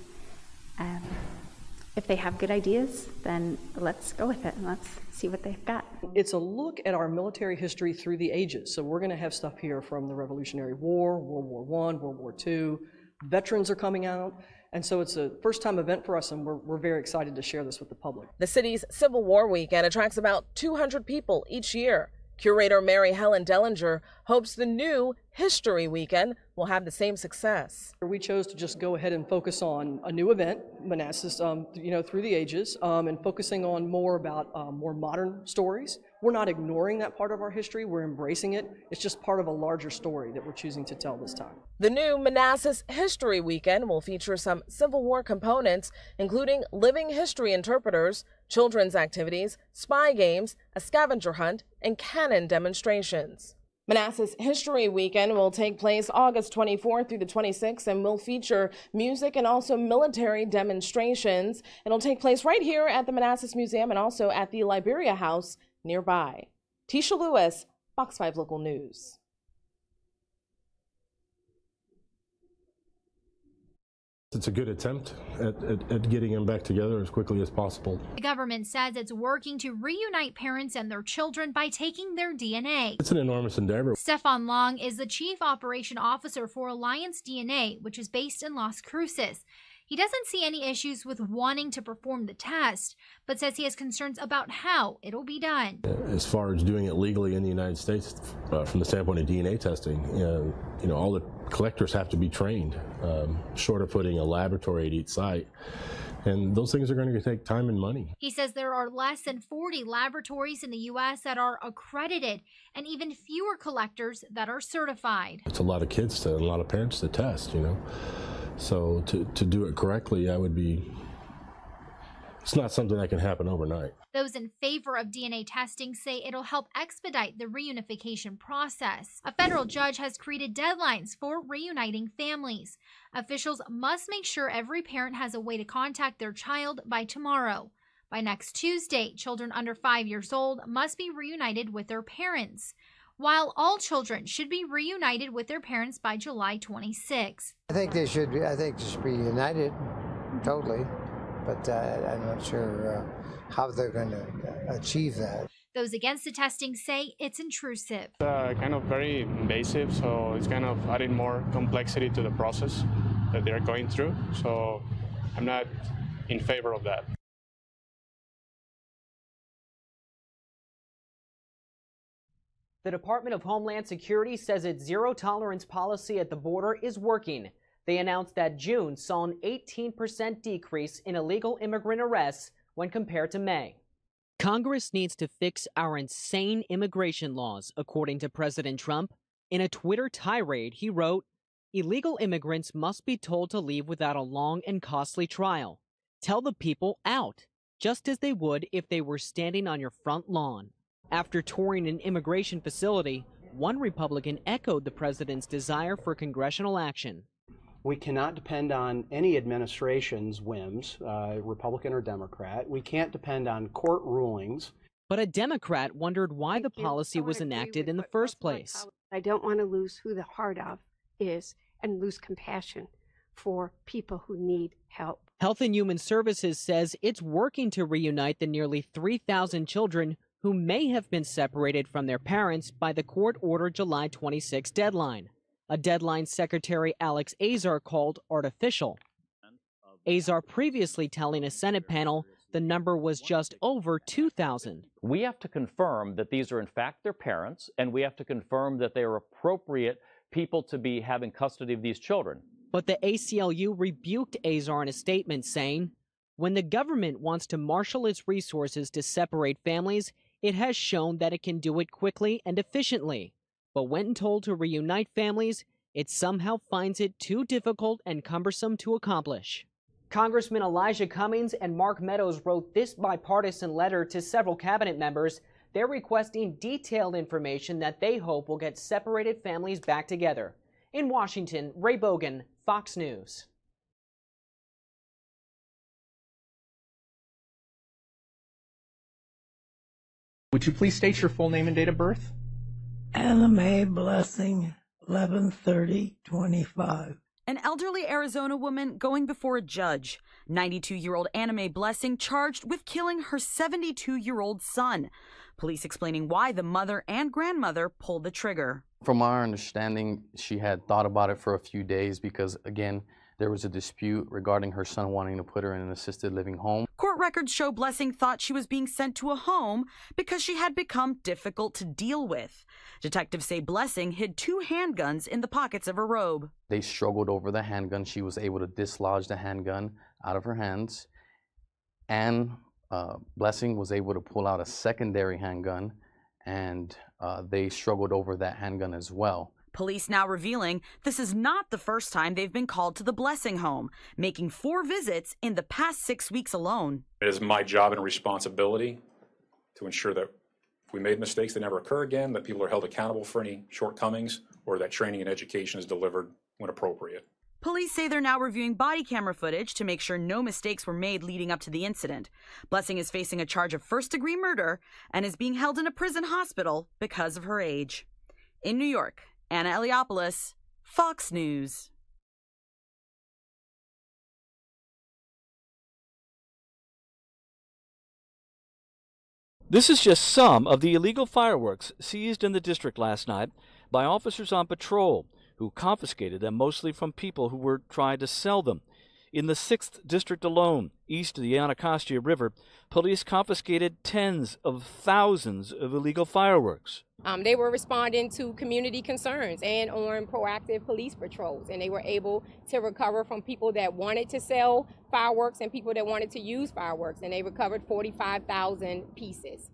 if they have good ideas, then let's go with it and let's see what they've got. It's a look at our military history through the ages. So we're going to have stuff here from the Revolutionary War, World War I, World War II. Veterans are coming out. And so it's a first-time event for us, and we're very excited to share this with the public. The city's Civil War weekend attracts about 200 people each year. Curator Mary Helen Dellinger hopes the new History Weekend will have the same success. We chose to just go ahead and focus on a new event, Manassas, through the ages, and focusing on more about more modern stories. We're not ignoring that part of our history, we're embracing it. It's just part of a larger story that we're choosing to tell this time. The new Manassas History Weekend will feature some Civil War components, including living history interpreters, children's activities, spy games, a scavenger hunt, and cannon demonstrations. Manassas History Weekend will take place August 24th through the 26th and will feature music and also military demonstrations. It'll take place right here at the Manassas Museum and also at the Liberia House nearby. Tisha Lewis, Fox 5 Local News. It's a good attempt at getting them back together as quickly as possible. The government says it's working to reunite parents and their children by taking their DNA. It's an enormous endeavor. Stefan Long is the Chief Operation Officer for Alliance DNA, which is based in Las Cruces. He doesn't see any issues with wanting to perform the test, but says he has concerns about how it'll be done. As far as doing it legally in the United States, from the standpoint of DNA testing, all the collectors have to be trained, short of putting a laboratory at each site. And those things are going to take time and money. He says there are less than 40 laboratories in the U.S. that are accredited and even fewer collectors that are certified. It's a lot of kids and a lot of parents to test, So to do it correctly, it's not something that can happen overnight. Those in favor of DNA testing say it'll help expedite the reunification process. A federal judge has created deadlines for reuniting families. Officials must make sure every parent has a way to contact their child by tomorrow. By next Tuesday, children under 5 years old must be reunited with their parents, while all children should be reunited with their parents by July 26. I think they should be united, totally, but I'm not sure how they're going to achieve that. Those against the testing say it's intrusive. Kind of very invasive, so it's kind of adding more complexity to the process that they're going through, so I'm not in favor of that. The Department of Homeland Security says its zero-tolerance policy at the border is working. They announced that June saw an 18% decrease in illegal immigrant arrests when compared to May. Congress needs to fix our insane immigration laws, according to President Trump. In a Twitter tirade, he wrote, "Illegal immigrants must be told to leave without a long and costly trial. Tell the people out, just as they would if they were standing on your front lawn." After touring an immigration facility, one Republican echoed the president's desire for congressional action. We cannot depend on any administration's whims, Republican or Democrat. We can't depend on court rulings. But a Democrat wondered why the policy was enacted in the first place. I don't want to lose who the heart of is and lose compassion for people who need help. Health and Human Services says it's working to reunite the nearly 3,000 children who may have been separated from their parents by the court-ordered July 26 deadline, a deadline Secretary Alex Azar called artificial. Azar previously telling a Senate panel the number was just over 2,000. We have to confirm that these are in fact their parents, and we have to confirm that they are appropriate people to be having custody of these children. But the ACLU rebuked Azar in a statement saying, when the government wants to marshal its resources to separate families, it has shown that it can do it quickly and efficiently. But when told to reunite families, it somehow finds it too difficult and cumbersome to accomplish. Congressman Elijah Cummings and Mark Meadows wrote this bipartisan letter to several cabinet members. They're requesting detailed information that they hope will get separated families back together. In Washington, Ray Bogan, Fox News. Would you please state your full name and date of birth? Anna Mae Blessing, 11/30/25. An elderly Arizona woman going before a judge. 92-year-old Anna Mae Blessing charged with killing her 72-year-old son. Police explaining why the mother and grandmother pulled the trigger. From our understanding, she had thought about it for a few days because, again, there was a dispute regarding her son wanting to put her in an assisted living home. Court records show Blessing thought she was being sent to a home because she had become difficult to deal with. Detectives say Blessing hid 2 handguns in the pockets of her robe. They struggled over the handgun. She was able to dislodge the handgun out of her hands, and Blessing was able to pull out a secondary handgun, and they struggled over that handgun as well. Police now revealing this is not the first time they've been called to the Blessing home, making 4 visits in the past 6 weeks alone. It is my job and responsibility to ensure that if we made mistakes, they never occur again, that people are held accountable for any shortcomings, or that training and education is delivered when appropriate. Police say they're now reviewing body camera footage to make sure no mistakes were made leading up to the incident. Blessing is facing a charge of first-degree murder and is being held in a prison hospital because of her age. In New York, Anna Eliopoulos, Fox News. This is just some of the illegal fireworks seized in the district last night by officers on patrol who confiscated them mostly from people who were trying to sell them. In the 6th District alone, east of the Anacostia River, police confiscated tens of thousands of illegal fireworks. They were responding to community concerns and on proactive police patrols, and they were able to recover from people that wanted to sell fireworks and people that wanted to use fireworks, and they recovered 45,000 pieces.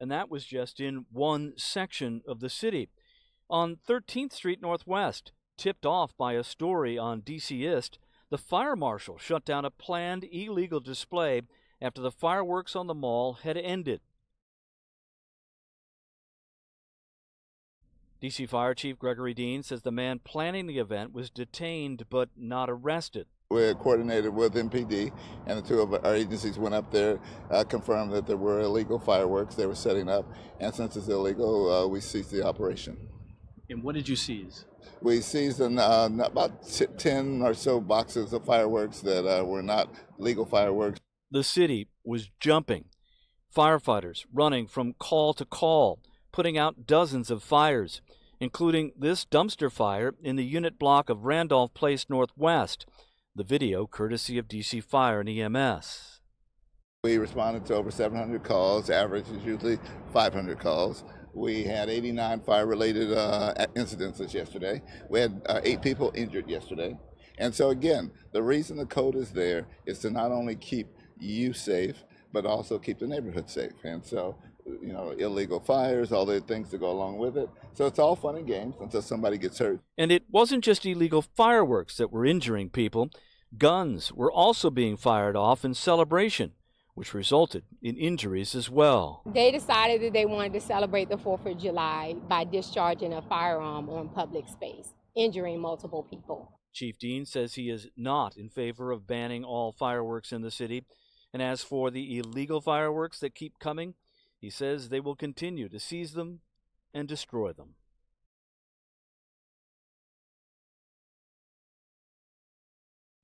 And that was just in one section of the city. On 13th Street Northwest, tipped off by a story on DCist, the fire marshal shut down a planned illegal display after the fireworks on the mall had ended. D.C. Fire Chief Gregory Dean says the man planning the event was detained but not arrested. We're coordinated with MPD, and the 2 of our agencies went up there, confirmed that there were illegal fireworks they were setting up, and since it's illegal, we ceased the operation. And what did you seize? We seized about 10 or so boxes of fireworks that were not legal fireworks. The city was jumping. Firefighters running from call to call, putting out dozens of fires, including this dumpster fire in the unit block of Randolph Place Northwest. The video courtesy of DC Fire and EMS. We responded to over 700 calls. Average is usually 500 calls. We had 89 fire-related incidences yesterday. We had 8 people injured yesterday. And so again, the reason the code is there is to not only keep you safe, but also keep the neighborhood safe. And so, you know, illegal fires, all the things that go along with it. So it's all fun and games until somebody gets hurt. And it wasn't just illegal fireworks that were injuring people. Guns were also being fired off in celebration, which resulted in injuries as well. They decided that they wanted to celebrate the 4th of July by discharging a firearm on public space, injuring multiple people. Chief Dean says he is not in favor of banning all fireworks in the city. And as for the illegal fireworks that keep coming, he says they will continue to seize them and destroy them.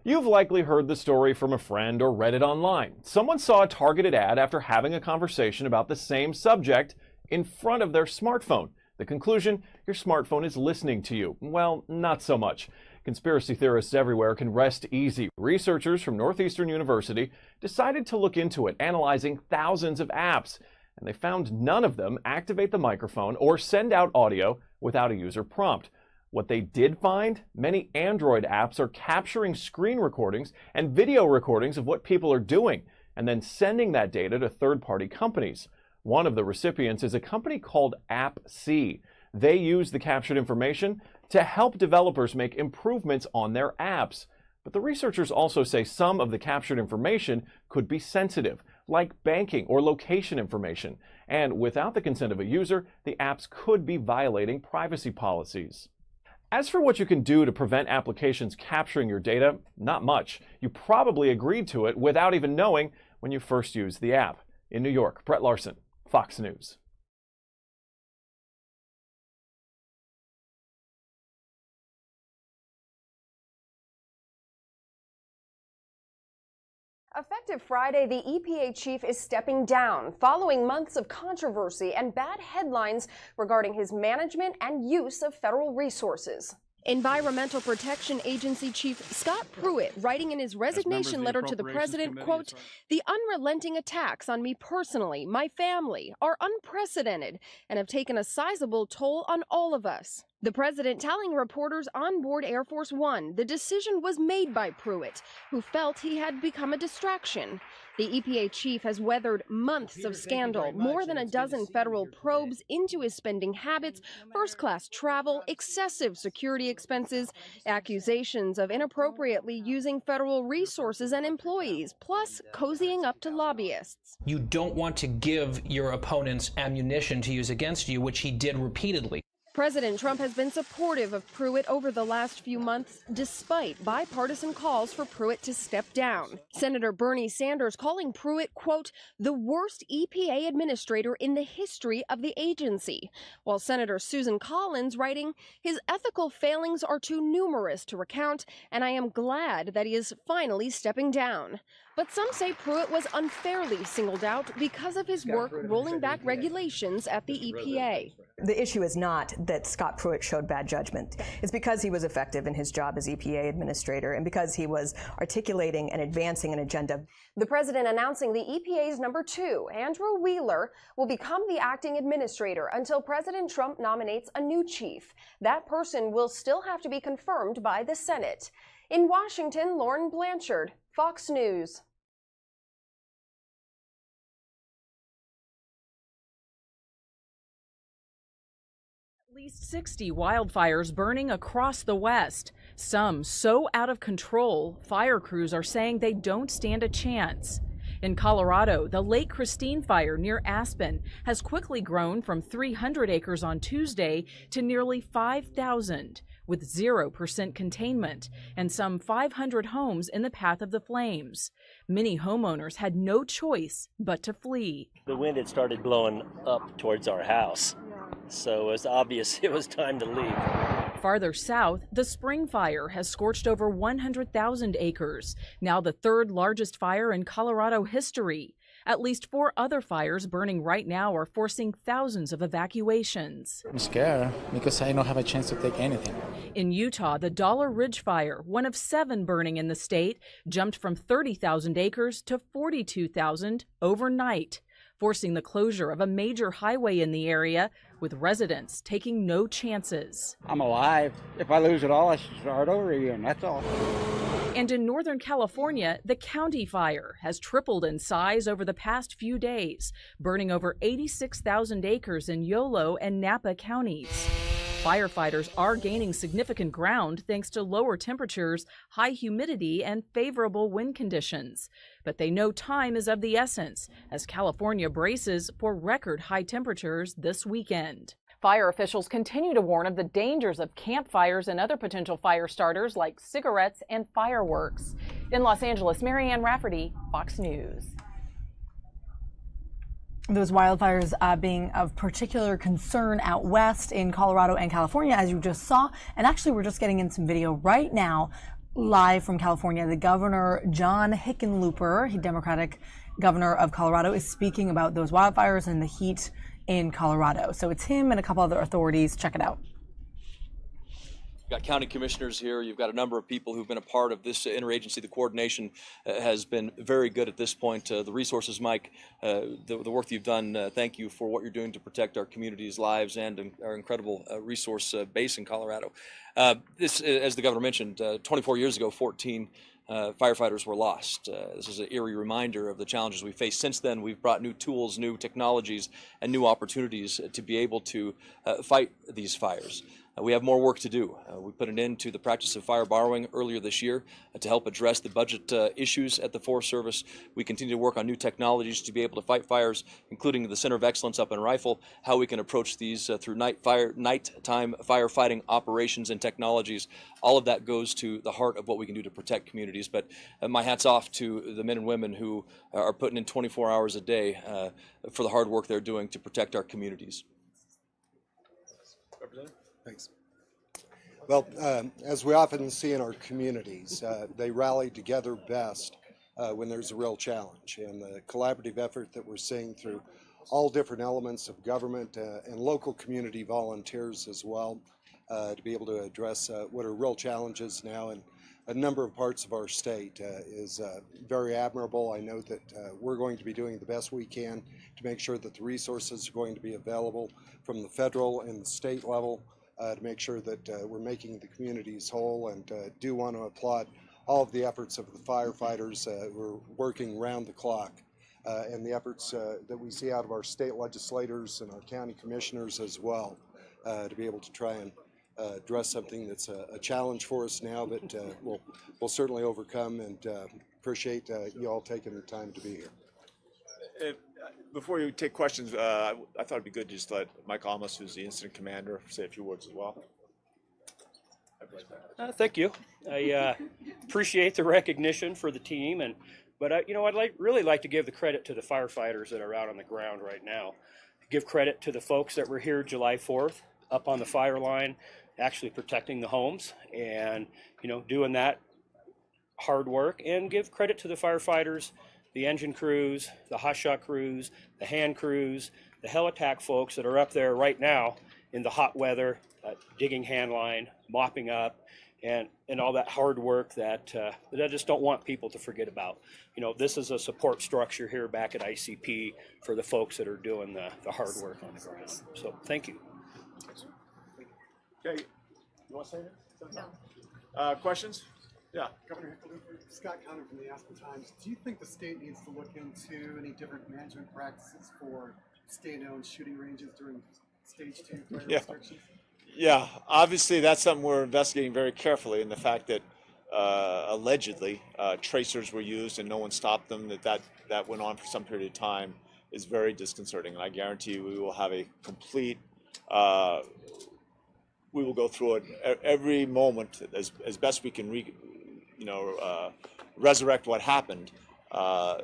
You've likely heard the story from a friend or read it online. Someone saw a targeted ad after having a conversation about the same subject in front of their smartphone. The conclusion, your smartphone is listening to you. Well, not so much. Conspiracy theorists everywhere can rest easy. Researchers from Northeastern University decided to look into it, analyzing thousands of apps, and they found none of them activate the microphone or send out audio without a user prompt. What they did find, many Android apps are capturing screen recordings and video recordings of what people are doing, and then sending that data to third-party companies. One of the recipients is a company called AppC. They use the captured information to help developers make improvements on their apps. But the researchers also say some of the captured information could be sensitive, like banking or location information. And without the consent of a user, the apps could be violating privacy policies. As for what you can do to prevent applications capturing your data, not much. You probably agreed to it without even knowing when you first used the app. In New York, Brett Larson, Fox News. Effective Friday, the EPA chief is stepping down following months of controversy and bad headlines regarding his management and use of federal resources. Environmental Protection Agency Chief Scott Pruitt, writing in his resignation letter to the president, quote, "The unrelenting attacks on me personally, my family, are unprecedented and have taken a sizable toll on all of us." The president telling reporters on board Air Force One the decision was made by Pruitt, who felt he had become a distraction. The EPA chief has weathered months of scandal, more than a dozen federal probes into his spending habits, first-class travel, excessive security expenses, accusations of inappropriately using federal resources and employees, plus cozying up to lobbyists. You don't want to give your opponents ammunition to use against you, which he did repeatedly. President Trump has been supportive of Pruitt over the last few months, despite bipartisan calls for Pruitt to step down. Senator Bernie Sanders calling Pruitt, quote, "the worst EPA administrator in the history of the agency," while Senator Susan Collins writing, "his ethical failings are too numerous to recount, and I am glad that he is finally stepping down." But some say Pruitt was unfairly singled out because of his work rolling back regulations at the EPA. The issue is not that Scott Pruitt showed bad judgment. It's because he was effective in his job as EPA administrator and because he was articulating and advancing an agenda. The president announcing the EPA's number 2, Andrew Wheeler, will become the acting administrator until President Trump nominates a new chief. That person will still have to be confirmed by the Senate. In Washington, Lauren Blanchard, Fox News. At least 60 wildfires burning across the West. Some so out of control, fire crews are saying they don't stand a chance. In Colorado, the Lake Christine fire near Aspen has quickly grown from 300 acres on Tuesday to nearly 5,000, with 0% containment and some 500 homes in the path of the flames. Many homeowners had no choice but to flee. The wind had started blowing up towards our house, so it was obvious it was time to leave. Farther south, the Spring Fire has scorched over 100,000 acres, now the third largest fire in Colorado history. At least 4 other fires burning right now are forcing thousands of evacuations. I'm scared because I don't have a chance to take anything. In Utah, the Dollar Ridge Fire, one of 7 burning in the state, jumped from 30,000 acres to 42,000 overnight, forcing the closure of a major highway in the area, with residents taking no chances. I'm alive. If I lose it all, I should start over again, that's all. And in Northern California, the County Fire has tripled in size over the past few days, burning over 86,000 acres in Yolo and Napa counties. Firefighters are gaining significant ground thanks to lower temperatures, high humidity, and favorable wind conditions. But they know time is of the essence as California braces for record high temperatures this weekend. Fire officials continue to warn of the dangers of campfires and other potential fire starters like cigarettes and fireworks. In Los Angeles, Marianne Rafferty, Fox News. Those wildfires being of particular concern out west in Colorado and California, as you just saw. And actually, we're just getting in some video right now, live from California. The governor, John Hickenlooper, the Democratic governor of Colorado, is speaking about those wildfires and the heat in Colorado. So it's him and a couple other authorities. Check it out. You've got county commissioners here. You've got a number of people who've been a part of this interagency. The coordination has been very good at this point. The resources, Mike, the work that you've done, thank you for what you're doing to protect our communities' lives and our incredible resource base in Colorado. This, as the governor mentioned, 24 years ago, 14 firefighters were lost. This is an eerie reminder of the challenges we face. Since then, we've brought new tools, new technologies, and new opportunities to be able to fight these fires. we have more work to do. We put an end to the practice of fire borrowing earlier this year to help address the budget issues at the Forest Service. We continue to work on new technologies to be able to fight fires, including the Center of Excellence up in Rifle, how we can approach these through nighttime firefighting operations and technologies. All of that goes to the heart of what we can do to protect communities. But my hat's off to the men and women who are putting in 24 hours a day for the hard work they're doing to protect our communities. Representative? Thanks. Well, as we often see in our communities, they rally together best when there's a real challenge. And the collaborative effort that we're seeing through all different elements of government and local community volunteers as well, to be able to address what are real challenges now in a number of parts of our state is very admirable. I know that we're going to be doing the best we can to make sure that the resources are going to be available from the federal and the state level to make sure that we're making the communities whole, and do want to applaud all of the efforts of the firefighters who are working round the clock, and the efforts that we see out of our state legislators and our county commissioners as well, to be able to try and address something that's a challenge for us now, but we'll certainly overcome, and appreciate you all taking the time to be here. Before you take questions, I thought it'd be good to just let Mike Almas, who's the incident commander, say a few words as well. Thank you. I appreciate the recognition for the team, but you know, I'd really like to give the credit to the firefighters that are out on the ground right now. Give credit to the folks that were here July 4th, up on the fire line, actually protecting the homes, and you know, doing that hard work. And give credit to the firefighters, the engine crews, the hotshot crews, the hand crews, the heli-tac folks that are up there right now in the hot weather, digging hand line, mopping up, and all that hard work that I just don't want people to forget about. You know, this is a support structure here back at ICP for the folks that are doing the hard work on the ground. So thank you. Okay, you want to say anything? No. Questions? Yeah. Governor Hickenlooper, Scott Conner from the Aspen Times. Do you think the state needs to look into any different management practices for state-owned shooting ranges during stage 2 fire restrictions? Yeah, obviously that's something we're investigating very carefully, and the fact that allegedly tracers were used and no one stopped them, that went on for some period of time, is very disconcerting. And I guarantee you we will have a complete we will go through it every moment as best we can resurrect what happened,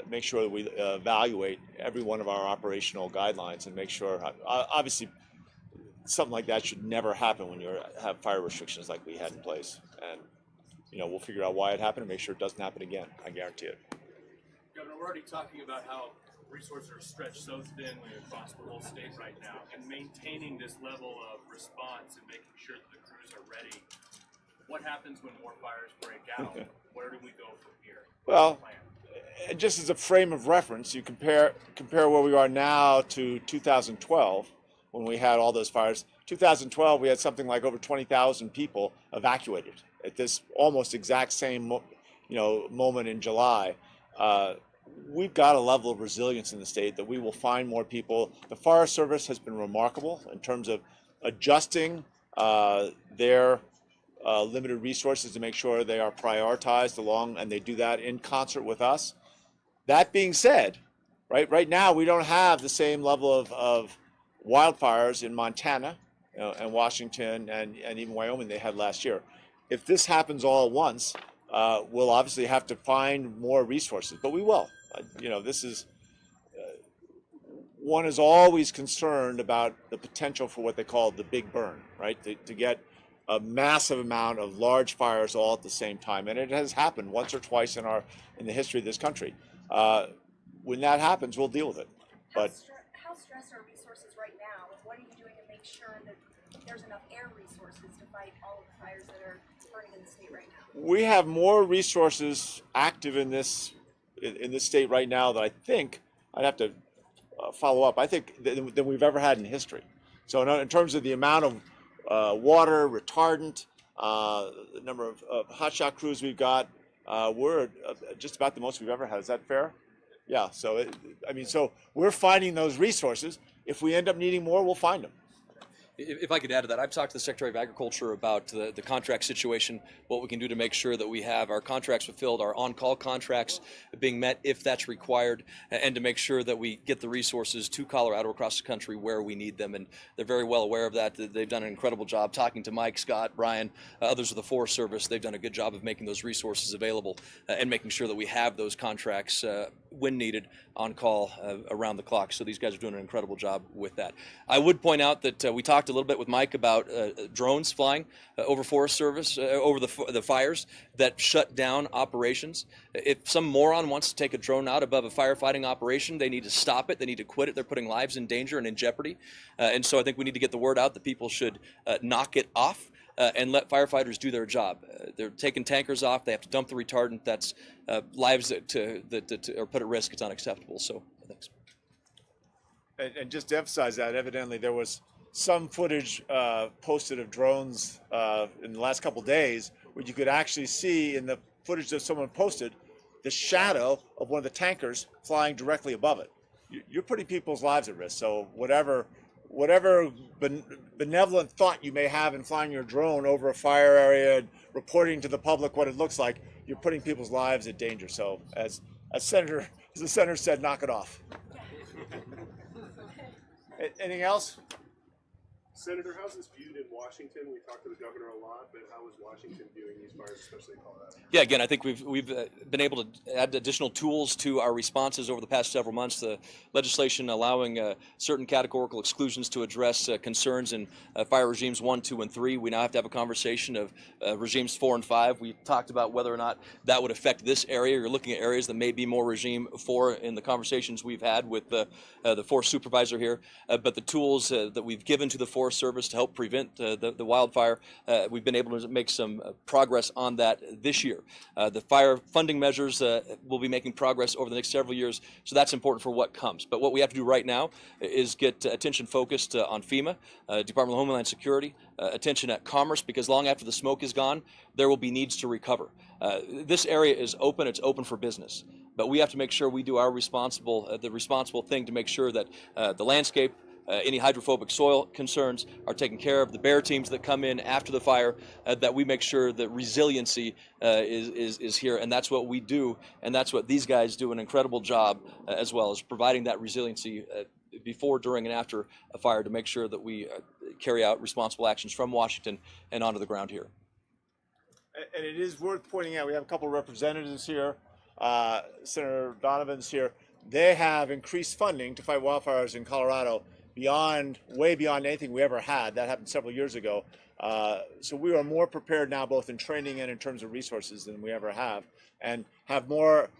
make sure that we evaluate every one of our operational guidelines, and make sure, obviously, something like that should never happen when you have fire restrictions like we had in place. And, you know, we'll figure out why it happened and make sure it doesn't happen again. I guarantee it. Governor, we're already talking about how resources are stretched so thinly across the whole state right now, and maintaining this level of response and making sure that the crews are ready. What happens when more fires break out? Where do we go from here? Well, just as a frame of reference, you compare where we are now to 2012, when we had all those fires. 2012, we had something like over 20,000 people evacuated at this almost exact same moment in July. We've got a level of resilience in the state that we will find more people. The Forest Service has been remarkable in terms of adjusting their limited resources to make sure they are prioritized along, and they do that in concert with us. That being said, right now we don't have the same level of wildfires in Montana and Washington and even Wyoming they had last year. If this happens all at once, we'll obviously have to find more resources, but we will. This is one is always concerned about the potential for what they call the big burn, right? To get a massive amount of large fires all at the same time, and it has happened once or twice in the history of this country. When that happens, we'll deal with it. But how stressed are resources right now, and what are you doing to make sure that there's enough air resources to fight all of the fires that are burning in the state right now? We have more resources active in this state right now that I think I'd have to follow up. I think than we've ever had in history. So in terms of the amount of water, retardant, the number of hotshot crews we've got, we're just about the most we've ever had. Is that fair? Yeah. So so we're finding those resources. If we end up needing more, we'll find them. If I could add to that, I've talked to the Secretary of Agriculture about the contract situation, what we can do to make sure that we have our contracts fulfilled, our on-call contracts being met if that's required, and to make sure that we get the resources to Colorado across the country where we need them. And they're very well aware of that. They've done an incredible job talking to Mike, Scott, Brian, others of the Forest Service. They've done a good job of making those resources available and making sure that we have those contracts when needed on call around the clock. So these guys are doing an incredible job with that. I would point out that we talked a little bit with Mike about drones flying over Forest Service, over the fires that shut down operations. If some moron wants to take a drone out above a firefighting operation, they need to stop it. They need to quit it. They're putting lives in danger and in jeopardy. And so I think we need to get the word out that people should knock it off. And let firefighters do their job. They're taking tankers off. They have to dump the retardant. That's lives that are put at risk. It's unacceptable. So thanks. And just to emphasize that, evidently there was some footage posted of drones in the last couple of days where you could actually see in the footage that someone posted the shadow of one of the tankers flying directly above it. You're putting people's lives at risk. So whatever benevolent thought you may have in flying your drone over a fire area and reporting to the public what it looks like, you're putting people's lives in danger. So as the senator said, knock it off. Anything else? Senator, how's this viewed in Washington? We talked to the governor a lot, but how is Washington viewing these fires, especially in Colorado? Yeah, again, I think we've been able to add additional tools to our responses over the past several months. The legislation allowing certain categorical exclusions to address concerns in fire regimes 1, 2, and 3. We now have to have a conversation of regimes 4 and 5. We talked about whether or not that would affect this area. You're looking at areas that may be more regime 4 in the conversations we've had with the forest supervisor here. But the tools that we've given to the Forest Service to help prevent the wildfire, we've been able to make some progress on that this year. The fire funding measures will be making progress over the next several years, so that's important for what comes. But what we have to do right now is get attention focused on FEMA, Department of Homeland Security, attention at Commerce, because long after the smoke is gone, there will be needs to recover. This area is open, it's open for business. But we have to make sure we do our the responsible thing to make sure that the landscape, any hydrophobic soil concerns are taken care of, the bear teams that come in after the fire, that we make sure that resiliency is here, and that's what we do, and that's what these guys do an incredible job as well, as providing that resiliency before, during, and after a fire to make sure that we carry out responsible actions from Washington and onto the ground here. And it is worth pointing out, we have a couple of representatives here, Senator Donovan's here. They have increased funding to fight wildfires in Colorado way beyond anything we ever had. That happened several years ago. So we are more prepared now, both in training and in terms of resources, than we ever have, and have more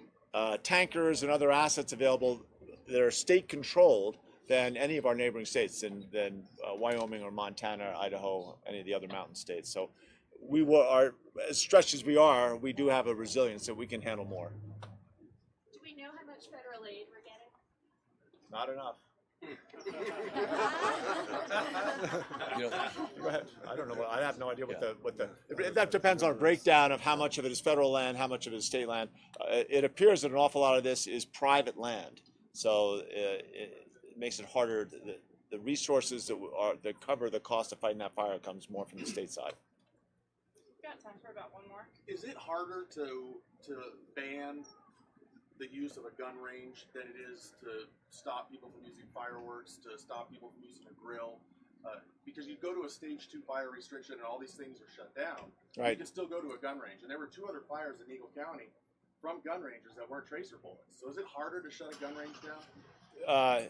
tankers and other assets available that are state controlled than any of our neighboring states, than Wyoming or Montana, Idaho, any of the other mountain states. So we are, as stretched as we are, we do have a resilience that we can handle more. Do we know how much federal aid we're getting? Not enough. Go ahead. I don't know. I have no idea that depends on a breakdown of how much of it is federal land, how much of it is state land. It appears that an awful lot of this is private land, so it makes it harder. The resources that cover the cost of fighting that fire comes more from the state side. We've got time for about one more. Is it harder to ban the use of a gun range than it is to stop people from using fireworks, to stop people from using a grill? Because you go to a stage 2 fire restriction and all these things are shut down, right. You can still go to a gun range. And there were 2 other fires in Eagle County from gun ranges that weren't tracer bullets. So is it harder to shut a gun range down?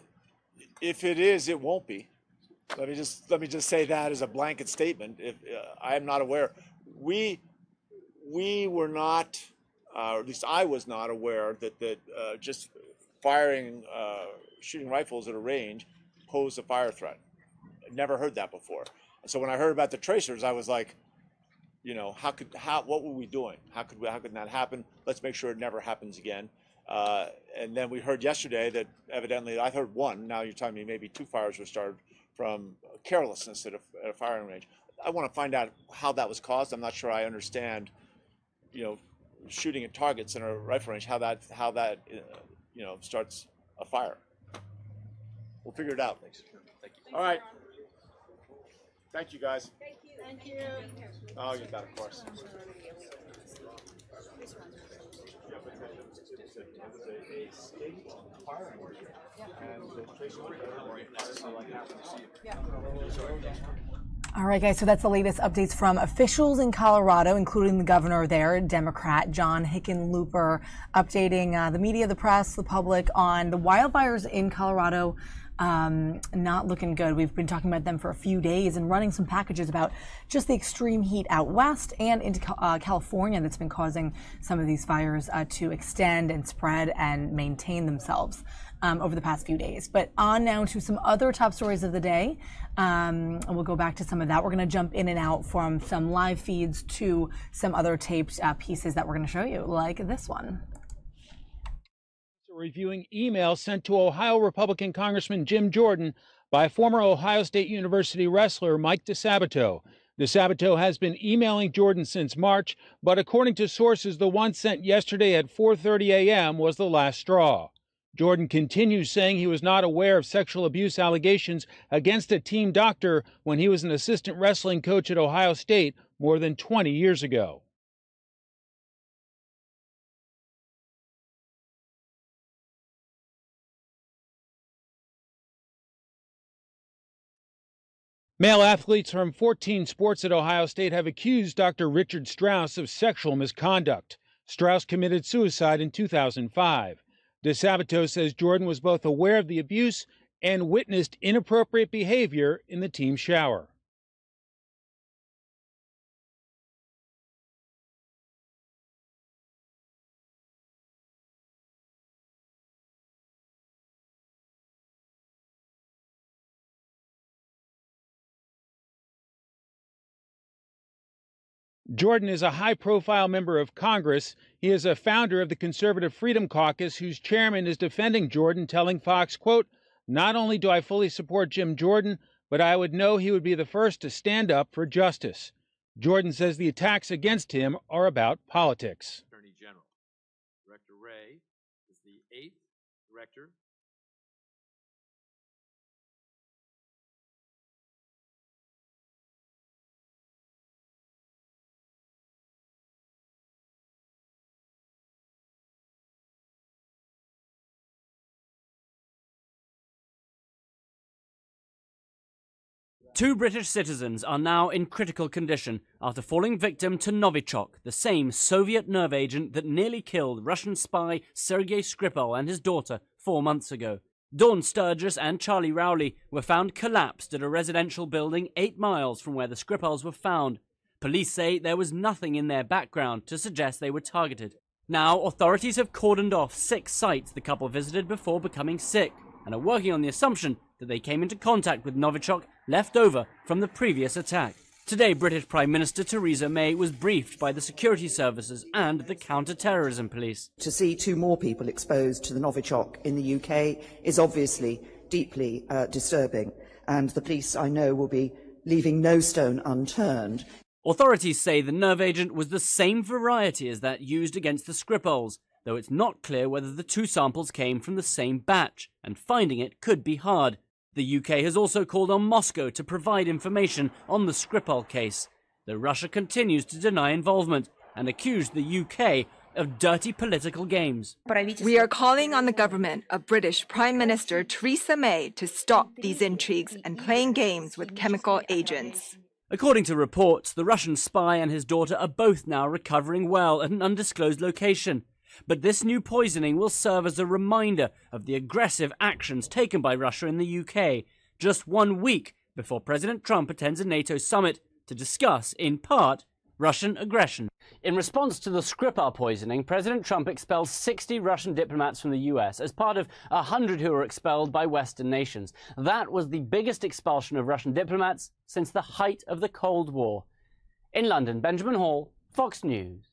If it is, it won't be. Let me just say that as a blanket statement. If I am not aware, we were not, or at least I was not aware that just shooting rifles at a range posed a fire threat. I'd never heard that before. So when I heard about the tracers, I was like, what were we doing? How could that happen? Let's make sure it never happens again. And then we heard yesterday that evidently, I heard 1, now you're telling me maybe 2 fires were started from carelessness at a firing range. I want to find out how that was caused. I'm not sure I understand, shooting at targets in a rifle range, how that starts a fire. We'll figure it out. Thank you. All right. Thank you, guys. Thank you. Thank you. Oh, you bet, of course. All right, guys, so that's the latest updates from officials in Colorado, including the governor there, Democrat John Hickenlooper, updating the media, the press, the public on the wildfires in Colorado. Not looking good. We've been talking about them for a few days and running some packages about just the extreme heat out west and into California that's been causing some of these fires to extend and spread and maintain themselves over the past few days. But on now to some other top stories of the day. We'll go back to some of that. We're going to jump in and out from some live feeds to some other taped pieces that we're going to show you, like this one. Reviewing emails sent to Ohio Republican Congressman Jim Jordan by former Ohio State University wrestler Mike DeSabato. DeSabato has been emailing Jordan since March, but according to sources, the one sent yesterday at 4:30 a.m. was the last straw. Jordan continues saying he was not aware of sexual abuse allegations against a team doctor when he was an assistant wrestling coach at Ohio State more than 20 years ago. Male athletes from 14 sports at Ohio State have accused Dr. Richard Strauss of sexual misconduct. Strauss committed suicide in 2005. DeSabato says Jordan was both aware of the abuse and witnessed inappropriate behavior in the team shower. Jordan is a high-profile member of Congress. He is a founder of the Conservative Freedom Caucus, whose chairman is defending Jordan, telling Fox, quote, "Not only do I fully support Jim Jordan, but I would know he would be the first to stand up for justice." Jordan says the attacks against him are about politics. Attorney General. Director Wray is the 8th director. Two British citizens are now in critical condition after falling victim to Novichok, the same Soviet nerve agent that nearly killed Russian spy Sergei Skripal and his daughter 4 months ago. Dawn Sturgis and Charlie Rowley were found collapsed at a residential building 8 miles from where the Skripals were found. Police say there was nothing in their background to suggest they were targeted. Now, authorities have cordoned off 6 sites the couple visited before becoming sick and are working on the assumption that they came into contact with Novichok left over from the previous attack. Today, British Prime Minister Theresa May was briefed by the security services and the counter-terrorism police. To see 2 more people exposed to the Novichok in the UK is obviously deeply disturbing, and the police, I know, will be leaving no stone unturned. Authorities say the nerve agent was the same variety as that used against the Skripals, though it's not clear whether the 2 samples came from the same batch, and finding it could be hard. The UK has also called on Moscow to provide information on the Skripal case, though Russia continues to deny involvement and accuse the UK of dirty political games. We are calling on the government of British Prime Minister Theresa May to stop these intrigues and playing games with chemical agents. According to reports, the Russian spy and his daughter are both now recovering well at an undisclosed location. But this new poisoning will serve as a reminder of the aggressive actions taken by Russia in the UK, just 1 week before President Trump attends a NATO summit to discuss, in part, Russian aggression. In response to the Skripal poisoning, President Trump expelled 60 Russian diplomats from the US as part of 100 who were expelled by Western nations. That was the biggest expulsion of Russian diplomats since the height of the Cold War. In London, Benjamin Hall, Fox News.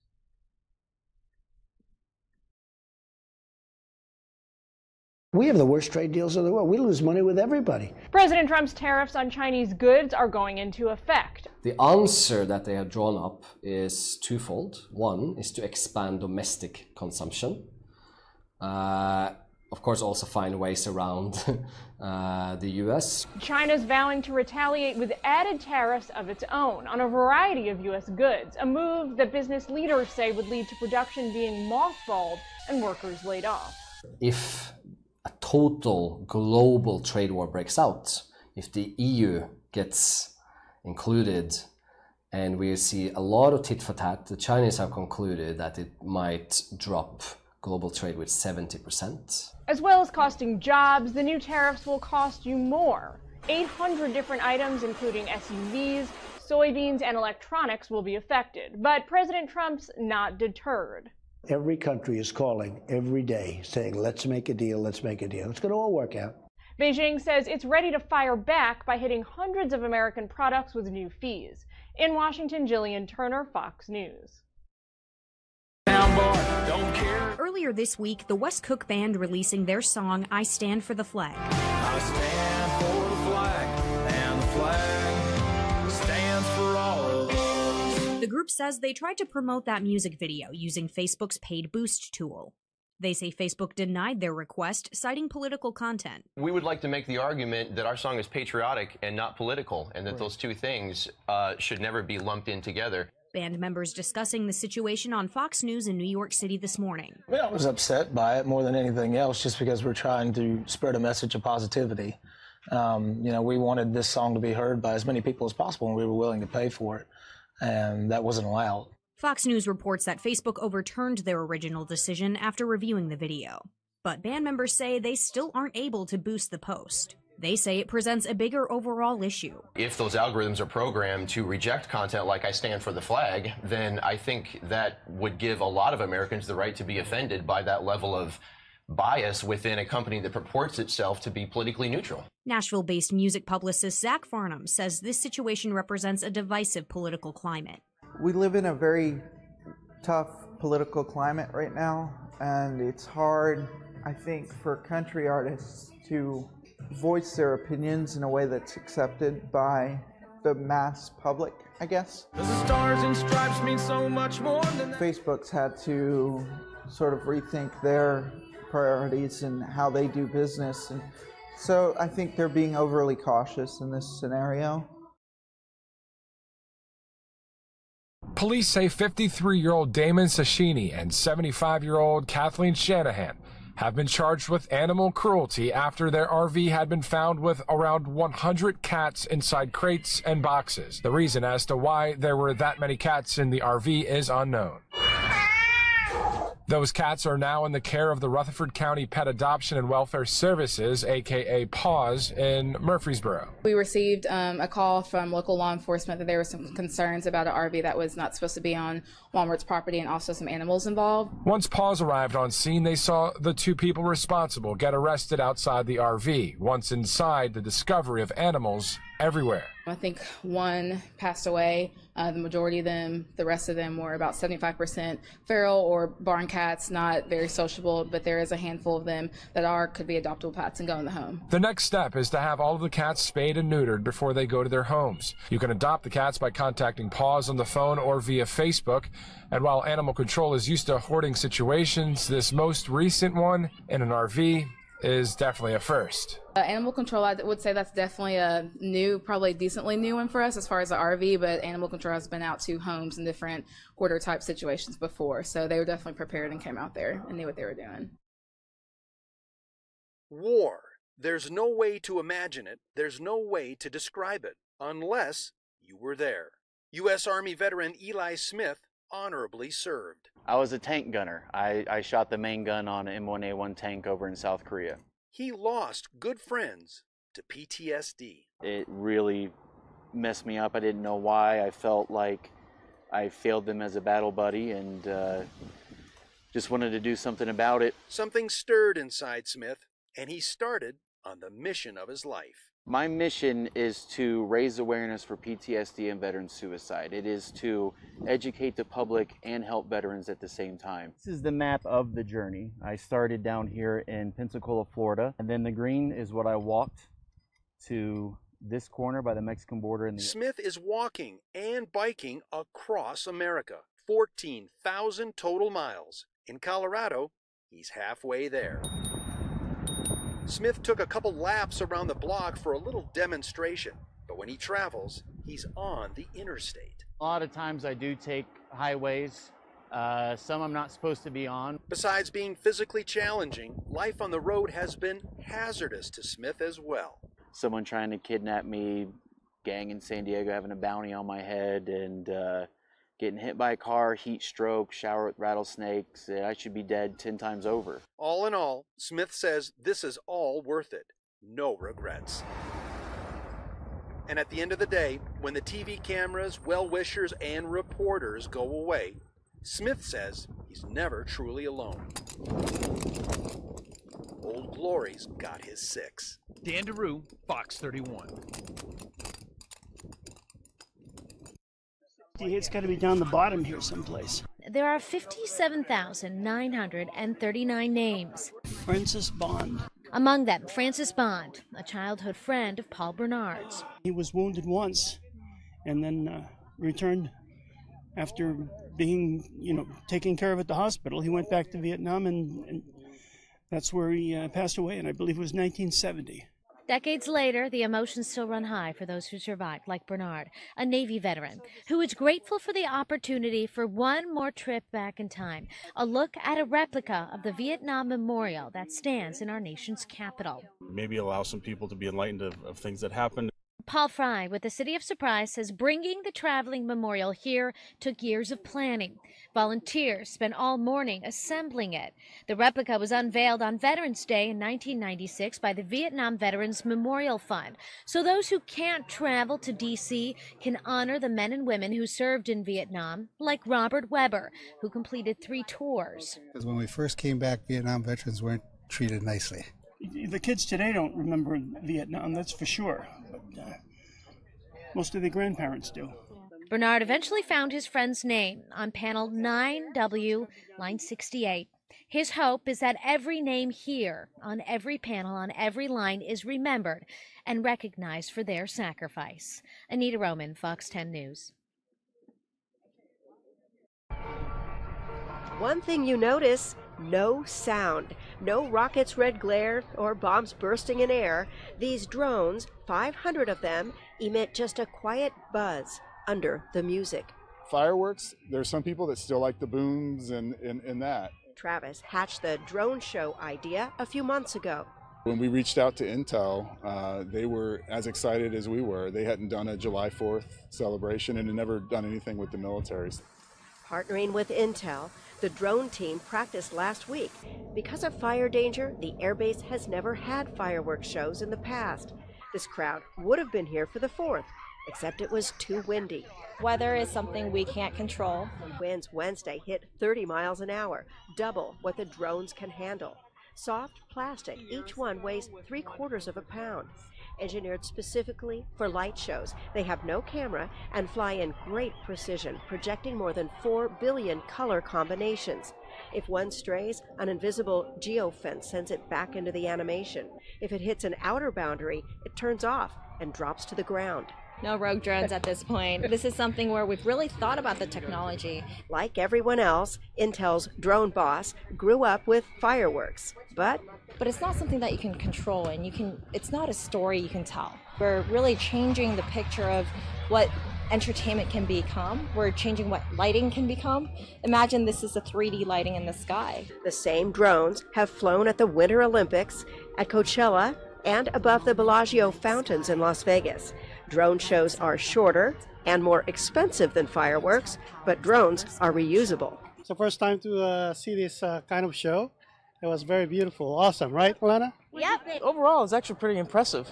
We have the worst trade deals in the world. We lose money with everybody. President Trump's tariffs on Chinese goods are going into effect. The answer that they have drawn up is twofold. One is to expand domestic consumption. of course, also find ways around the U.S. China's vowing to retaliate with added tariffs of its own on a variety of U.S. goods, a move that business leaders say would lead to production being mothballed and workers laid off. If a total global trade war breaks out, if the EU gets included, and we see a lot of tit for tat, the Chinese have concluded that it might drop global trade with 70%. As well as costing jobs, the new tariffs will cost you more. 800 different items, including SUVs, soybeans, and electronics, will be affected. But President Trump's not deterred. Every country is calling every day saying, let's make a deal, let's make a deal. It's going to all work out. Beijing says it's ready to fire back by hitting hundreds of American products with new fees. In Washington, Jillian Turner, Fox News. Earlier this week, the West Cook Band releasing their song, I Stand for the Flag. I stand for the flag, and the flag stands for all of us. The group says they tried to promote that music video using Facebook's paid boost tool. They say Facebook denied their request, citing political content. We would like to make the argument that our song is patriotic and not political, and that those two things should never be lumped in together. Band members discussing the situation on Fox News in New York City this morning. I was upset by it more than anything else, just because we're trying to spread a message of positivity. We wanted this song to be heard by as many people as possible, and we were willing to pay for it, and that wasn't allowed. Fox News reports that Facebook overturned their original decision after reviewing the video. But band members say they still aren't able to boost the post. They say it presents a bigger overall issue. If those algorithms are programmed to reject content like I stand for the flag, then I think that would give a lot of Americans the right to be offended by that level of bias within a company that purports itself to be politically neutral. Nashville-based music publicist Zach Farnham says this situation represents a divisive political climate. We live in a very tough political climate right now, and it's hard, I think, for country artists to voice their opinions in a way that's accepted by the mass public, I guess. The stars and stripes mean so much more than that. Facebook's had to sort of rethink their priorities and how they do business, and so I think they're being overly cautious in this scenario. Police say 53-year-old Damon Sashini and 75-year-old Kathleen Shanahan have been charged with animal cruelty after their RV had been found with around 100 cats inside crates and boxes. The reason as to why there were that many cats in the RV is unknown. Those cats are now in the care of the Rutherford County Pet Adoption and Welfare Services, aka PAWS, in Murfreesboro. We received a call from local law enforcement that there were some concerns about an RV that was not supposed to be on Walmart's property and also some animals involved. Once PAWS arrived on scene, they saw the two people responsible get arrested outside the RV. Once inside, the discovery of animals everywhere. I think one passed away. The majority of them, the rest of them were about 75% feral or barn cats, not very sociable, but there is a handful of them that could be adoptable pets and go in the home. The next step is to have all of the cats spayed and neutered before they go to their homes. You can adopt the cats by contacting PAWS on the phone or via Facebook. And while animal control is used to hoarding situations, this most recent one in an RV is definitely a first. Animal control, I would say that's definitely a new, probably decently new one for us as far as the RV, but animal control has been out to homes in different hoarder type situations before. So they were definitely prepared and came out there and knew what they were doing. War. There's no way to imagine it. There's no way to describe it unless you were there. U.S. Army veteran Eli Smith honorably served. I was a tank gunner. I shot the main gun on an M1A1 tank over in South Korea. He lost good friends to PTSD. It really messed me up. I didn't know why. I felt like I failed them as a battle buddy and just wanted to do something about it. Something stirred inside Smith, and he started on the mission of his life. My mission is to raise awareness for PTSD and veteran suicide. It is to educate the public and help veterans at the same time. This is the map of the journey. I started down here in Pensacola, Florida, and then the green is what I walked to this corner by the Mexican border. Smith is walking and biking across America, 14,000 total miles. In Colorado, he's halfway there. Smith took a couple laps around the block for a little demonstration, but when he travels, he's on the interstate. A lot of times I do take highways. Some I'm not supposed to be on. Besides being physically challenging, life on the road has been hazardous to Smith as well. Someone trying to kidnap me, gang in San Diego having a bounty on my head, and getting hit by a car, heat stroke, shower with rattlesnakes. I should be dead 10 times over. All in all, Smith says this is all worth it. No regrets. And at the end of the day, when the TV cameras, well-wishers, and reporters go away, Smith says he's never truly alone. Old Glory's got his 6. Dan DeRue, Fox 31. It's got to be down the bottom here someplace. There are 57,939 names. Francis Bond. Among them, Francis Bond, a childhood friend of Paul Bernard's. He was wounded once and then returned after being, taken care of at the hospital. He went back to Vietnam and that's where he passed away, and I believe it was 1970. Decades later, the emotions still run high for those who survived, like Bernard, a Navy veteran, who is grateful for the opportunity for one more trip back in time, a look at a replica of the Vietnam Memorial that stands in our nation's capital. Maybe allow some people to be enlightened of things that happened. Paul Fry with the City of Surprise says bringing the traveling memorial here took years of planning. Volunteers spent all morning assembling it. The replica was unveiled on Veterans Day in 1996 by the Vietnam Veterans Memorial Fund, so those who can't travel to D.C. can honor the men and women who served in Vietnam, like Robert Weber, who completed 3 tours. Because when we first came back, Vietnam veterans weren't treated nicely. The kids today don't remember Vietnam, that's for sure. But most of the grandparents do. Bernard eventually found his friend's name on panel 9W, line 68. His hope is that every name here, on every panel, on every line, is remembered and recognized for their sacrifice. Anita Roman, Fox 10 News. One thing you notice, no sound. No rockets' red glare or bombs bursting in air. These drones, 500 of them, emit just a quiet buzz under the music. Fireworks, there's some people that still like the booms and that. Travis hatched the drone show idea a few months ago. When we reached out to Intel, they were as excited as we were. They hadn't done a July 4th celebration and had never done anything with the militaries. Partnering with Intel, the drone team practiced last week. Because of fire danger, the airbase has never had fireworks shows in the past. This crowd would have been here for the 4th, except it was too windy. Weather is something we can't control. Winds Wednesday hit 30 miles an hour, double what the drones can handle. Soft plastic, each one weighs 3/4 of a pound. Engineered specifically for light shows. They have no camera and fly in great precision, projecting more than 4 billion color combinations. If one strays, an invisible geofence sends it back into the animation. If it hits an outer boundary, it turns off and drops to the ground. No rogue drones at this point. This is something where we've really thought about the technology. Like everyone else, Intel's drone boss grew up with fireworks, but it's not something that you can control, and it's not a story you can tell. We're really changing the picture of what entertainment can become. We're changing what lighting can become. Imagine this is a 3D lighting in the sky. The same drones have flown at the Winter Olympics, at Coachella, and above the Bellagio fountains in Las Vegas. Drone shows are shorter and more expensive than fireworks, but drones are reusable. It's the first time to see this kind of show. It was very beautiful, awesome, right, Alana? Yep. Overall, it's actually pretty impressive.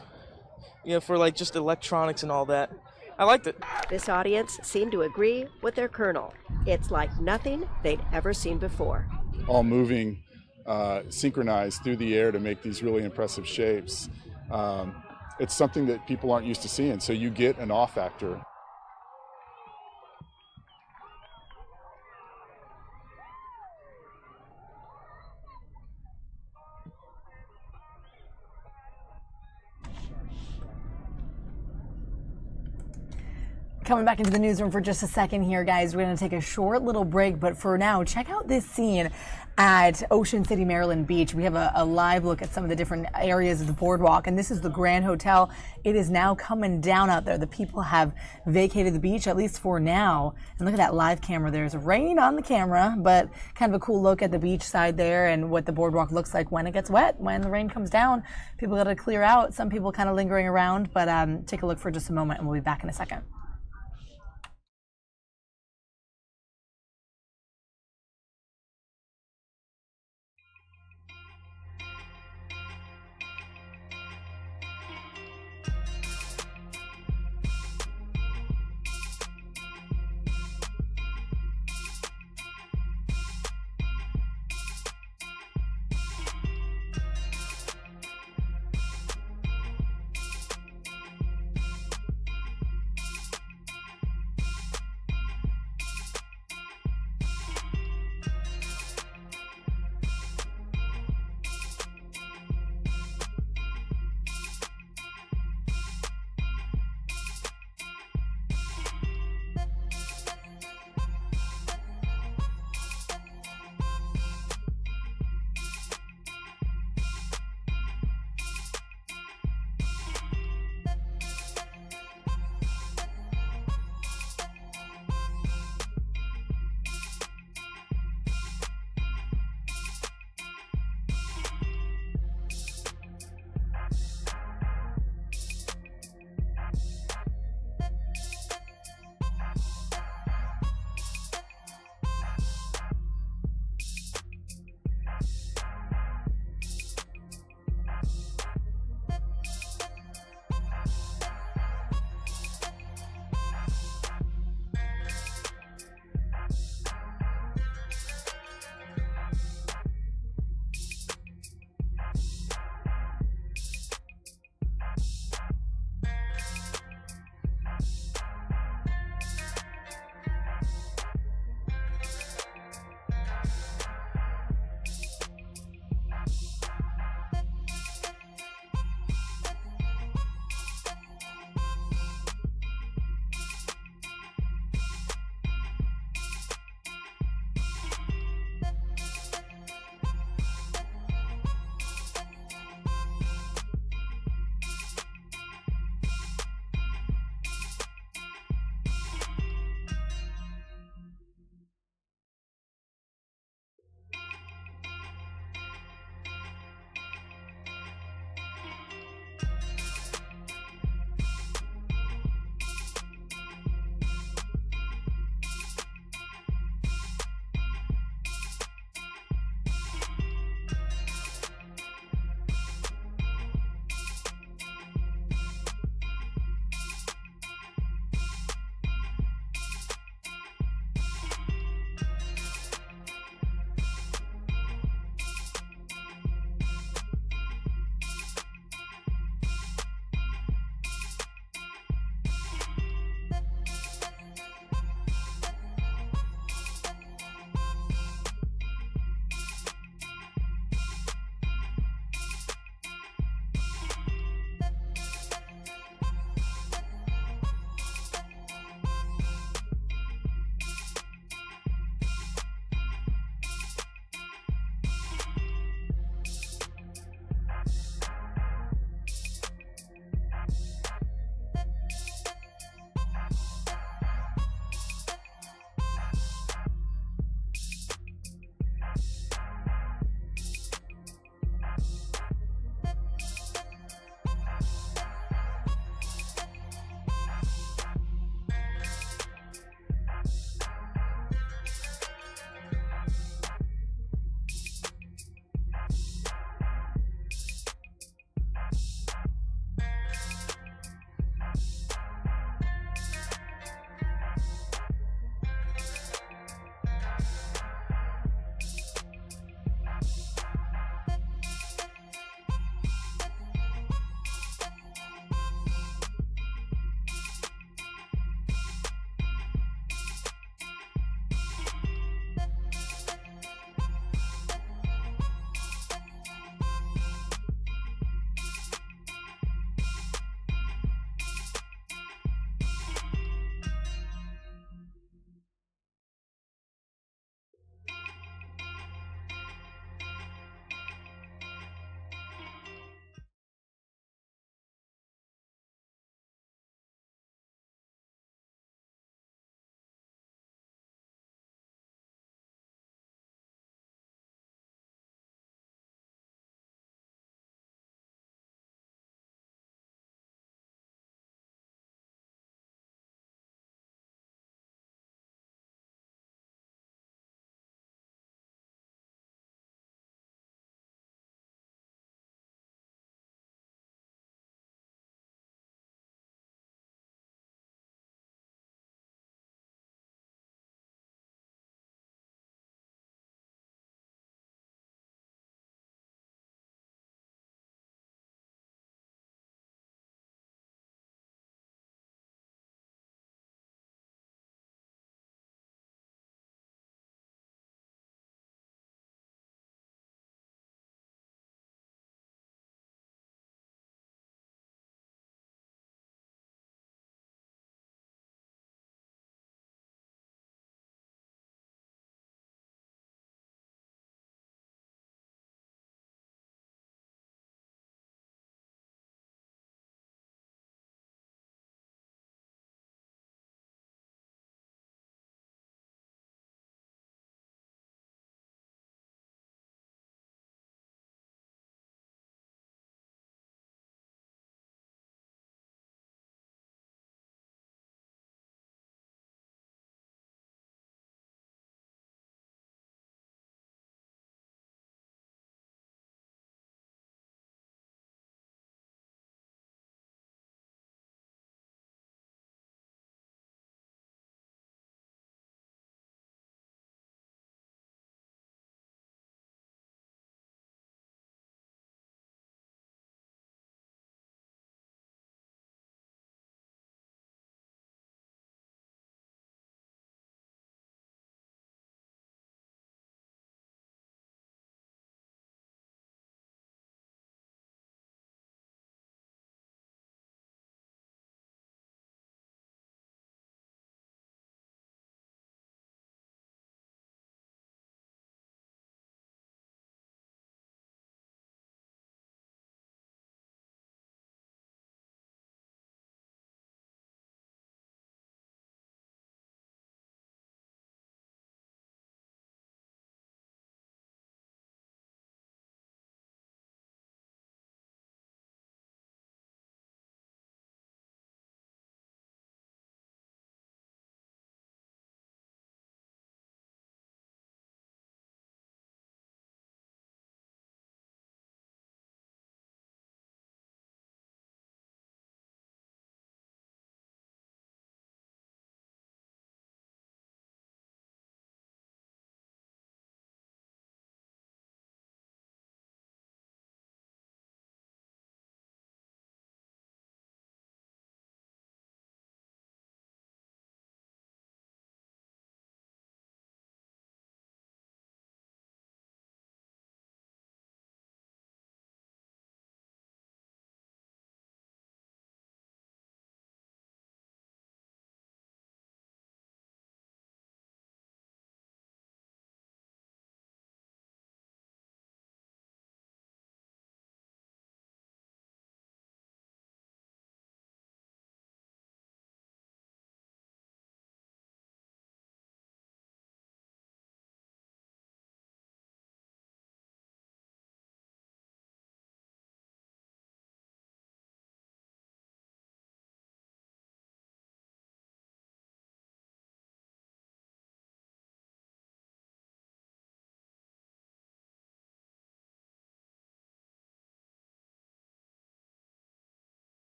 For like just electronics and all that. I liked it. This audience seemed to agree with their colonel. It's like nothing they'd ever seen before. All moving, synchronized through the air to make these really impressive shapes. It's something that people aren't used to seeing, so you get an awe factor. Coming back into the newsroom for just a second here, guys. We're going to take a short little break, but for now, check out this scene at Ocean City, Maryland Beach. We have a live look at some of the different areas of the boardwalk, and this is the Grand Hotel. It is now coming down out there. The people have vacated the beach, at least for now. And look at that live camera. There's rain on the camera, but kind of a cool look at the beach side there and what the boardwalk looks like when it gets wet. When the rain comes down, people got to clear out. Some people kind of lingering around, but take a look for just a moment, and we'll be back in a second.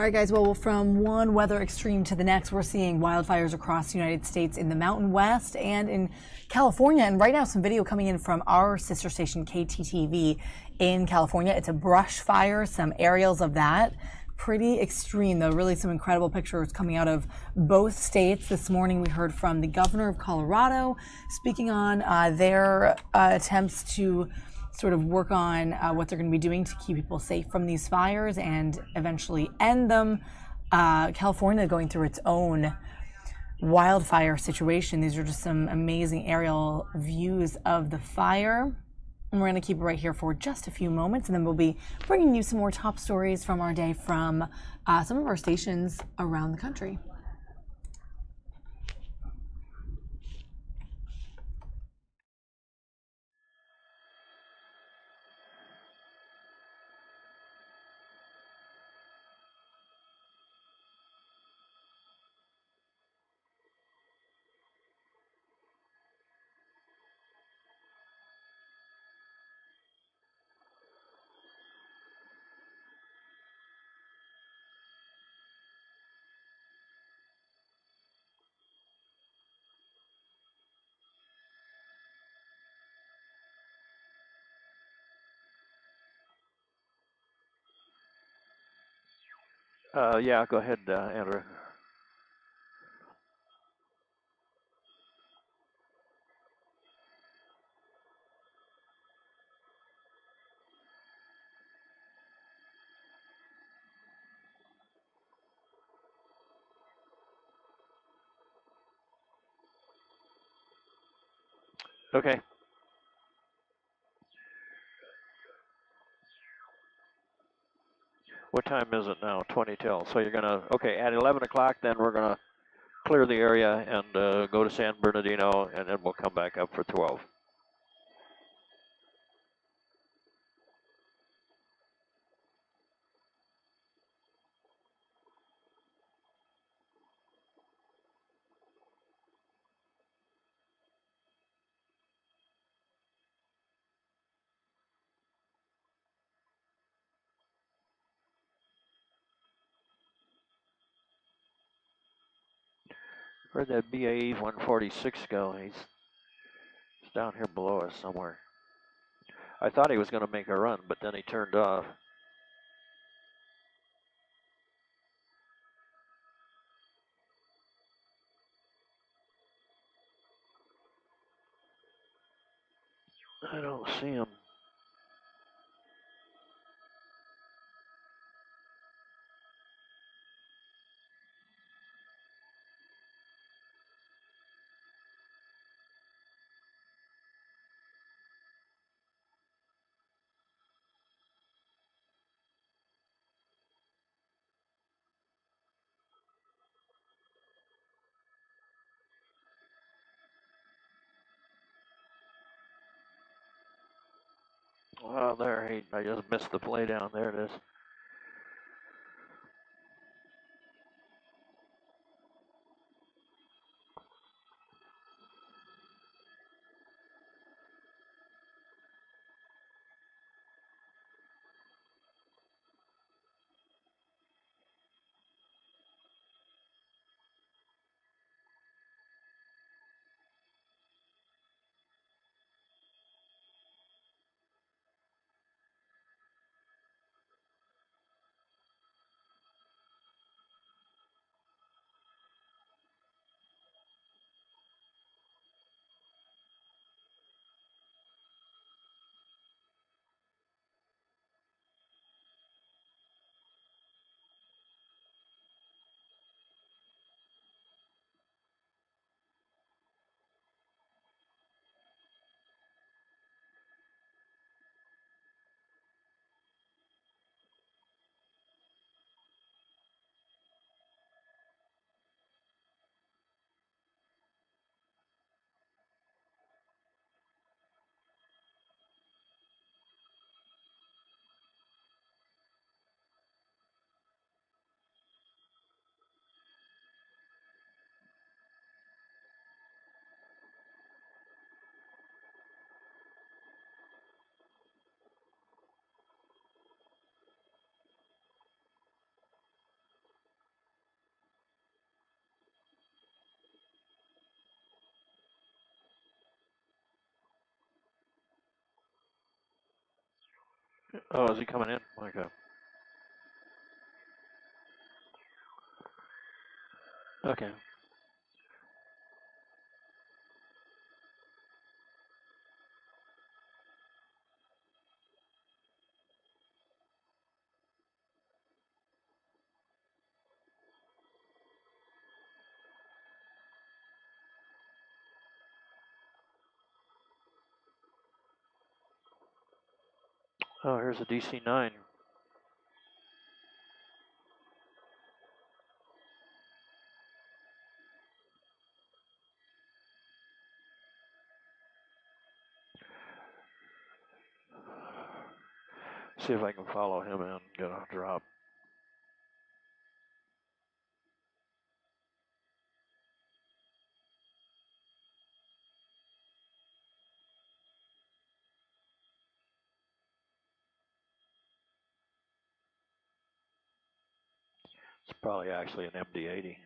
All right, guys, well, from one weather extreme to the next, we're seeing wildfires across the United States in the Mountain West and in California. And right now, some video coming in from our sister station, KTTV, in California. It's a brush fire, some aerials of that. Pretty extreme, though. Really some incredible pictures coming out of both states. This morning, we heard from the governor of Colorado speaking on their attempts to sort of work on what they're going to be doing to keep people safe from these fires and eventually end them. California going through its own wildfire situation. These are just some amazing aerial views of the fire. And we're going to keep it right here for just a few moments, and then we'll be bringing you some more top stories from our day from some of our stations around the country. Yeah, go ahead, Andrew. Okay. What time is it now? 20 till. So you're gonna, okay, at 11 o'clock then we're gonna clear the area and go to San Bernardino, and then we'll come back up for 12. Where'd that BAE 146 go? He's down here below us somewhere. I thought he was going to make a run, but then he turned off. I don't see him. Oh, there, I just missed the play down. There it is. Oh, is he coming in? Okay. Okay. Oh, here's a DC-9. See if I can follow him and get a drop. It's probably actually an MD-80.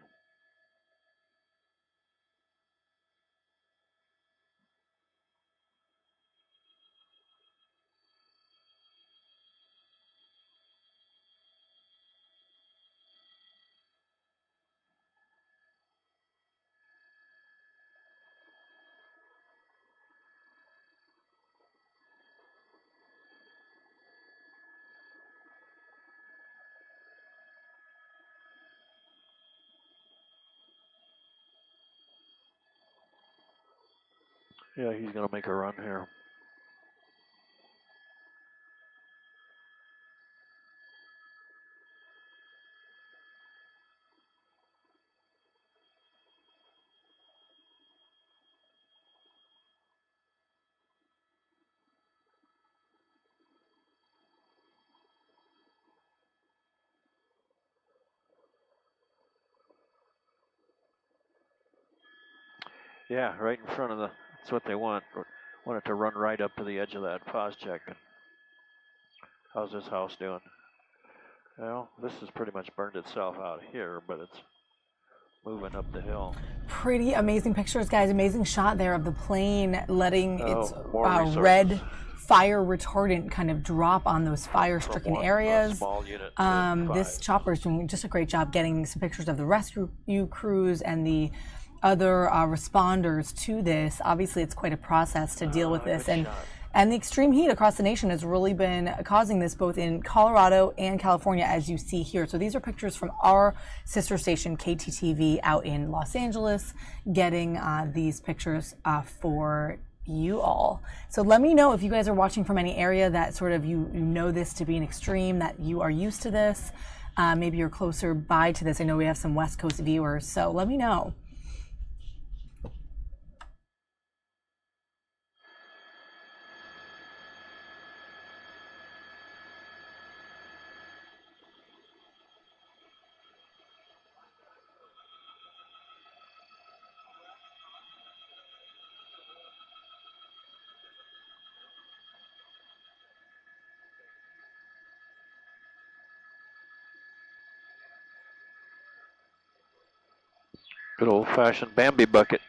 Yeah, he's going to make a run here. Yeah, right in front of the, that's what they want. Want it to run right up to the edge of that pause check. How's this house doing? Well, this has pretty much burned itself out here, but it's moving up the hill. Pretty amazing pictures, guys. Amazing shot there of the plane letting its red fire retardant kind of drop on those fire-stricken areas. Small unit this chopper is doing just a great job getting some pictures of the rescue crews and the other responders to this. Obviously, it's quite a process to deal with this, and the extreme heat across the nation has really been causing this both in Colorado and California, as you see here. So these are pictures from our sister station, KTTV, out in Los Angeles, getting these pictures for you all. So let me know if you guys are watching from any area that sort of you know this to be an extreme, that you are used to this. Maybe you're closer by to this. I know we have some West Coast viewers, so let me know. Good old-fashioned Bambi bucket.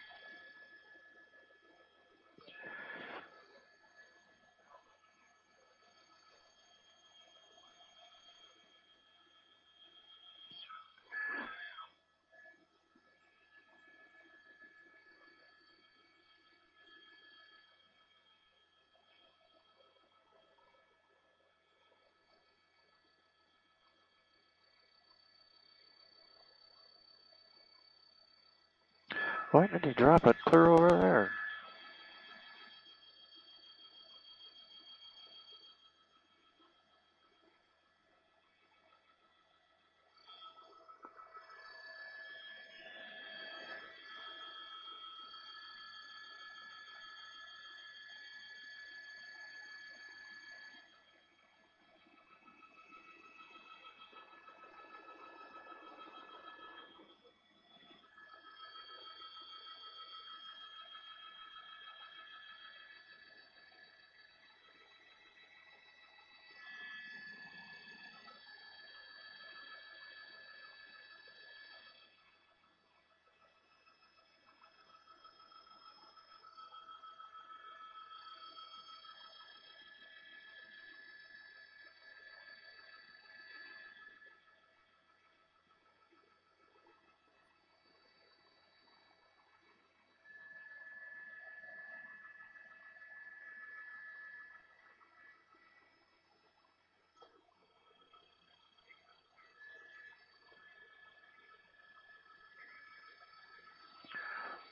Why did he drop it clear over there?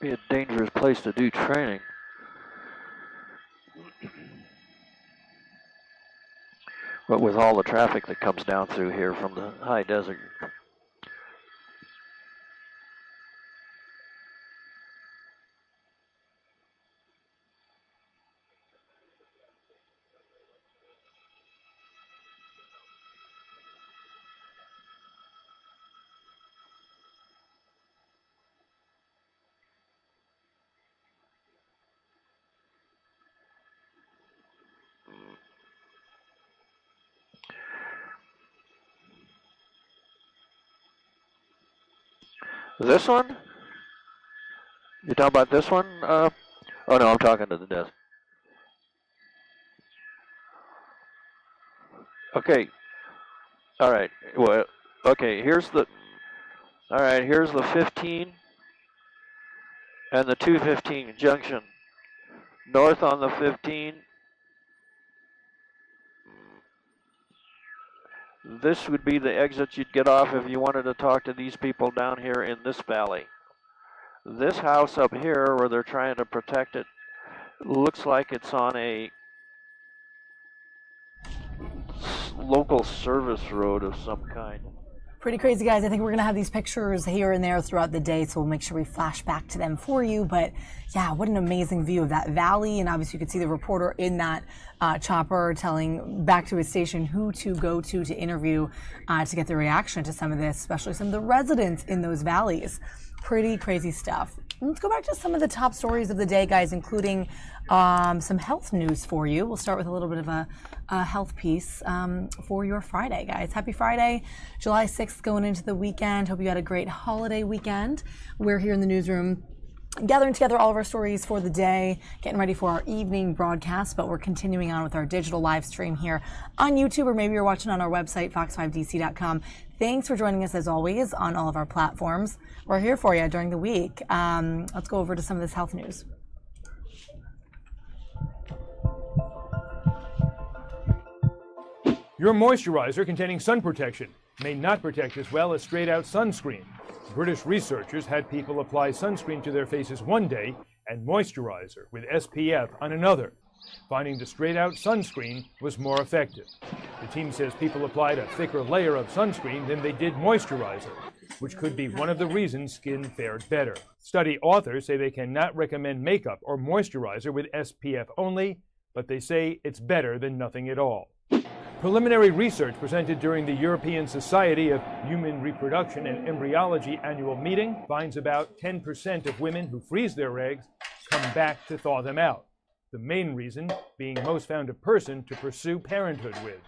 Be a dangerous place to do training. But with all the traffic that comes down through here from the high desert. This one? You talking about this one? Oh no, I'm talking to the desk. Okay. All right. Well, okay. Here's the 15 and the 215 junction. North on the 15. This would be the exit you'd get off if you wanted to talk to these people down here in this valley. This house up here, where they're trying to protect it, looks like it's on a local service road of some kind. Pretty crazy, guys. I think we're going to have these pictures here and there throughout the day, so we'll make sure we flash back to them for you. But yeah, what an amazing view of that valley. And obviously you could see the reporter in that chopper telling back to his station who to go to interview to get the reaction to some of this, especially some of the residents in those valleys. Pretty crazy stuff. Let's go back to some of the top stories of the day, guys, including some health news for you. We'll start with a little bit of a health piece for your Friday, guys. Happy Friday, July 6th, going into the weekend. Hope you had a great holiday weekend. We're here in the newsroom gathering together all of our stories for the day, getting ready for our evening broadcast, but we're continuing on with our digital live stream here on YouTube, or maybe you're watching on our website, fox5dc.com. Thanks for joining us, as always, on all of our platforms. We're here for you during the week. Let's go over to some of this health news. Your moisturizer containing sun protection may not protect as well as straight-out sunscreen. British researchers had people apply sunscreen to their faces one day and moisturizer with SPF on another, finding the straight-out sunscreen was more effective. The team says people applied a thicker layer of sunscreen than they did moisturizer, which could be one of the reasons skin fared better. Study authors say they cannot recommend makeup or moisturizer with SPF only, but they say it's better than nothing at all. Preliminary research presented during the European Society of Human Reproduction and Embryology annual meeting finds about 10% of women who freeze their eggs come back to thaw them out. The main reason being most found a person to pursue parenthood with.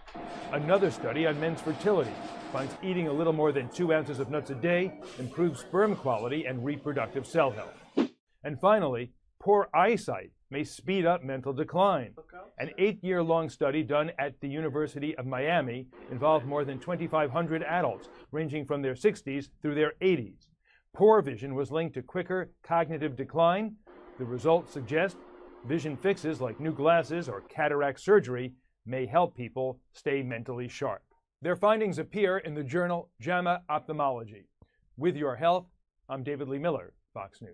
Another study on men's fertility finds eating a little more than 2 ounces of nuts a day improves sperm quality and reproductive cell health. And finally, poor eyesight may speed up mental decline. An 8-year-long study done at the University of Miami involved more than 2,500 adults, ranging from their 60s through their 80s. Poor vision was linked to quicker cognitive decline. The results suggest vision fixes like new glasses or cataract surgery may help people stay mentally sharp. Their findings appear in the journal JAMA Ophthalmology. With your health, I'm David Lee Miller, Fox News.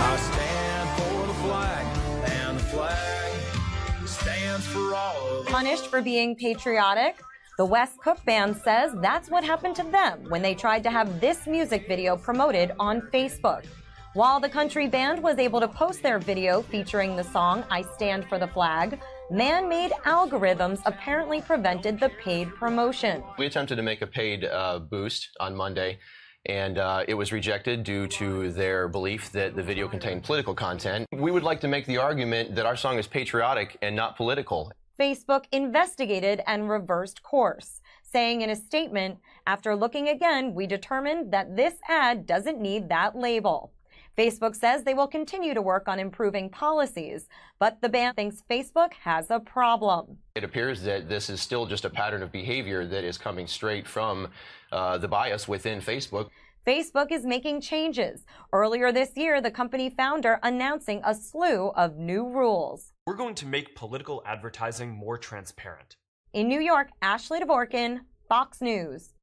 I stand for the flag, and the flag stands for all of us. Punished for being patriotic? The West Cook Band says that's what happened to them when they tried to have this music video promoted on Facebook. While the country band was able to post their video featuring the song I Stand for the Flag, man-made algorithms apparently prevented the paid promotion. We attempted to make a paid boost on Monday, and it was rejected due to their belief that the video contained political content. We would like to make the argument that our song is patriotic and not political. Facebook investigated and reversed course, saying in a statement, "After looking again, we determined that this ad doesn't need that label." Facebook says they will continue to work on improving policies, but the band thinks Facebook has a problem. It appears that this is still just a pattern of behavior that is coming straight from the bias within Facebook. Facebook is making changes. Earlier this year, the company founder announcing a slew of new rules. We're going to make political advertising more transparent. In New York, Ashley Dvorkin, Fox News.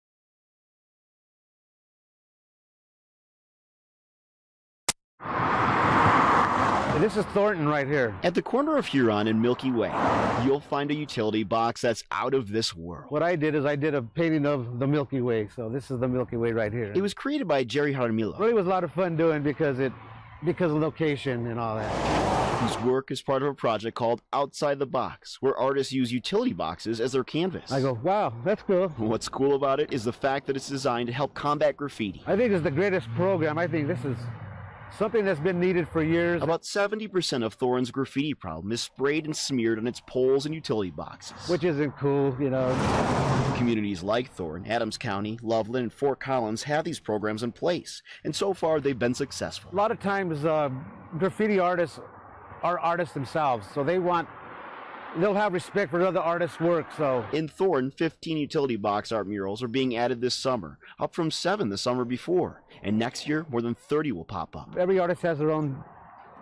This is Thornton right here. At the corner of Huron and Milky Way, you'll find a utility box that's out of this world. What I did is I did a painting of the Milky Way, so this is the Milky Way right here. It was created by Jerry Jaramillo. Really was a lot of fun doing because of location and all that. Whose work is part of a project called Outside the Box, where artists use utility boxes as their canvas. I go, wow, that's cool. What's cool about it is the fact that it's designed to help combat graffiti. I think it's the greatest program. I think this is something that's been needed for years. About 70% of Thornton's graffiti problem is sprayed and smeared on its poles and utility boxes. Which isn't cool, you know. Communities like Thornton, Adams County, Loveland, and Fort Collins have these programs in place, and so far they've been successful. A lot of times graffiti artists are artists themselves, so they'll have respect for other artists' work. So in Thornton, 15 utility box art murals are being added this summer, up from 7 the summer before. And next year, more than 30 will pop up. Every artist has their own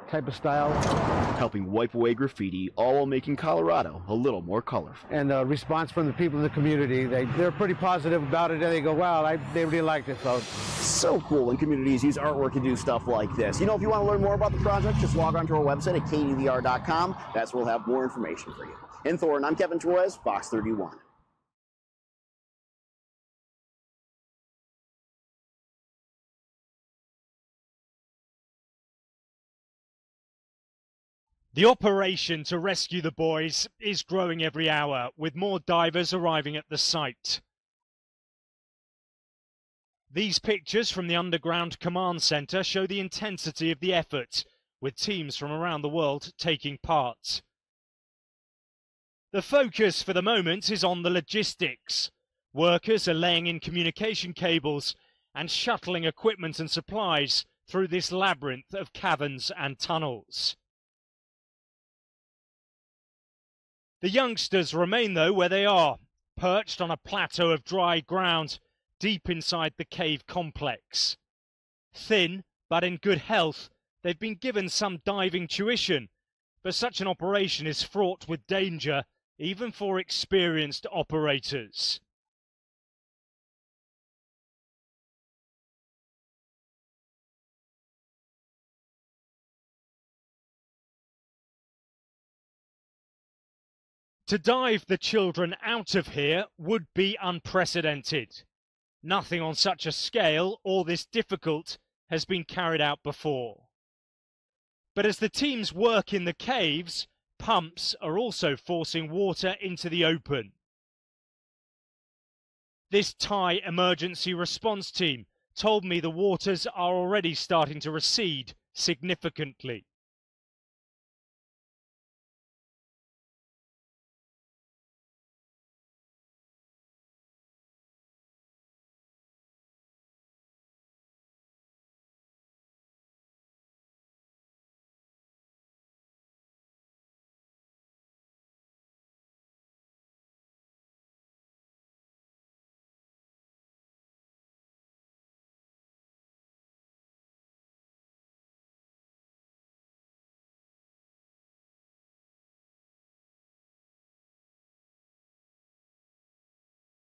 type of style. Helping wipe away graffiti, all while making Colorado a little more colorful. And the response from the people in the community, they're pretty positive about it, and they go, wow, they really liked it. So cool when communities use artwork to do stuff like this. You know, if you want to learn more about the project, just log on to our website at kdvr.com. That's where we'll have more information for you. In Thornton, I'm Kevin Torres, Fox 31. The operation to rescue the boys is growing every hour, with more divers arriving at the site. These pictures from the Underground Command Centre show the intensity of the effort, with teams from around the world taking part. The focus for the moment is on the logistics. Workers are laying in communication cables and shuttling equipment and supplies through this labyrinth of caverns and tunnels. The youngsters remain, though, where they are, perched on a plateau of dry ground deep inside the cave complex. Thin, but in good health, they've been given some diving tuition, but such an operation is fraught with danger, even for experienced operators. To dive the children out of here would be unprecedented. Nothing on such a scale or this difficult has been carried out before. But as the teams work in the caves, pumps are also forcing water into the open. This Thai emergency response team told me the waters are already starting to recede significantly.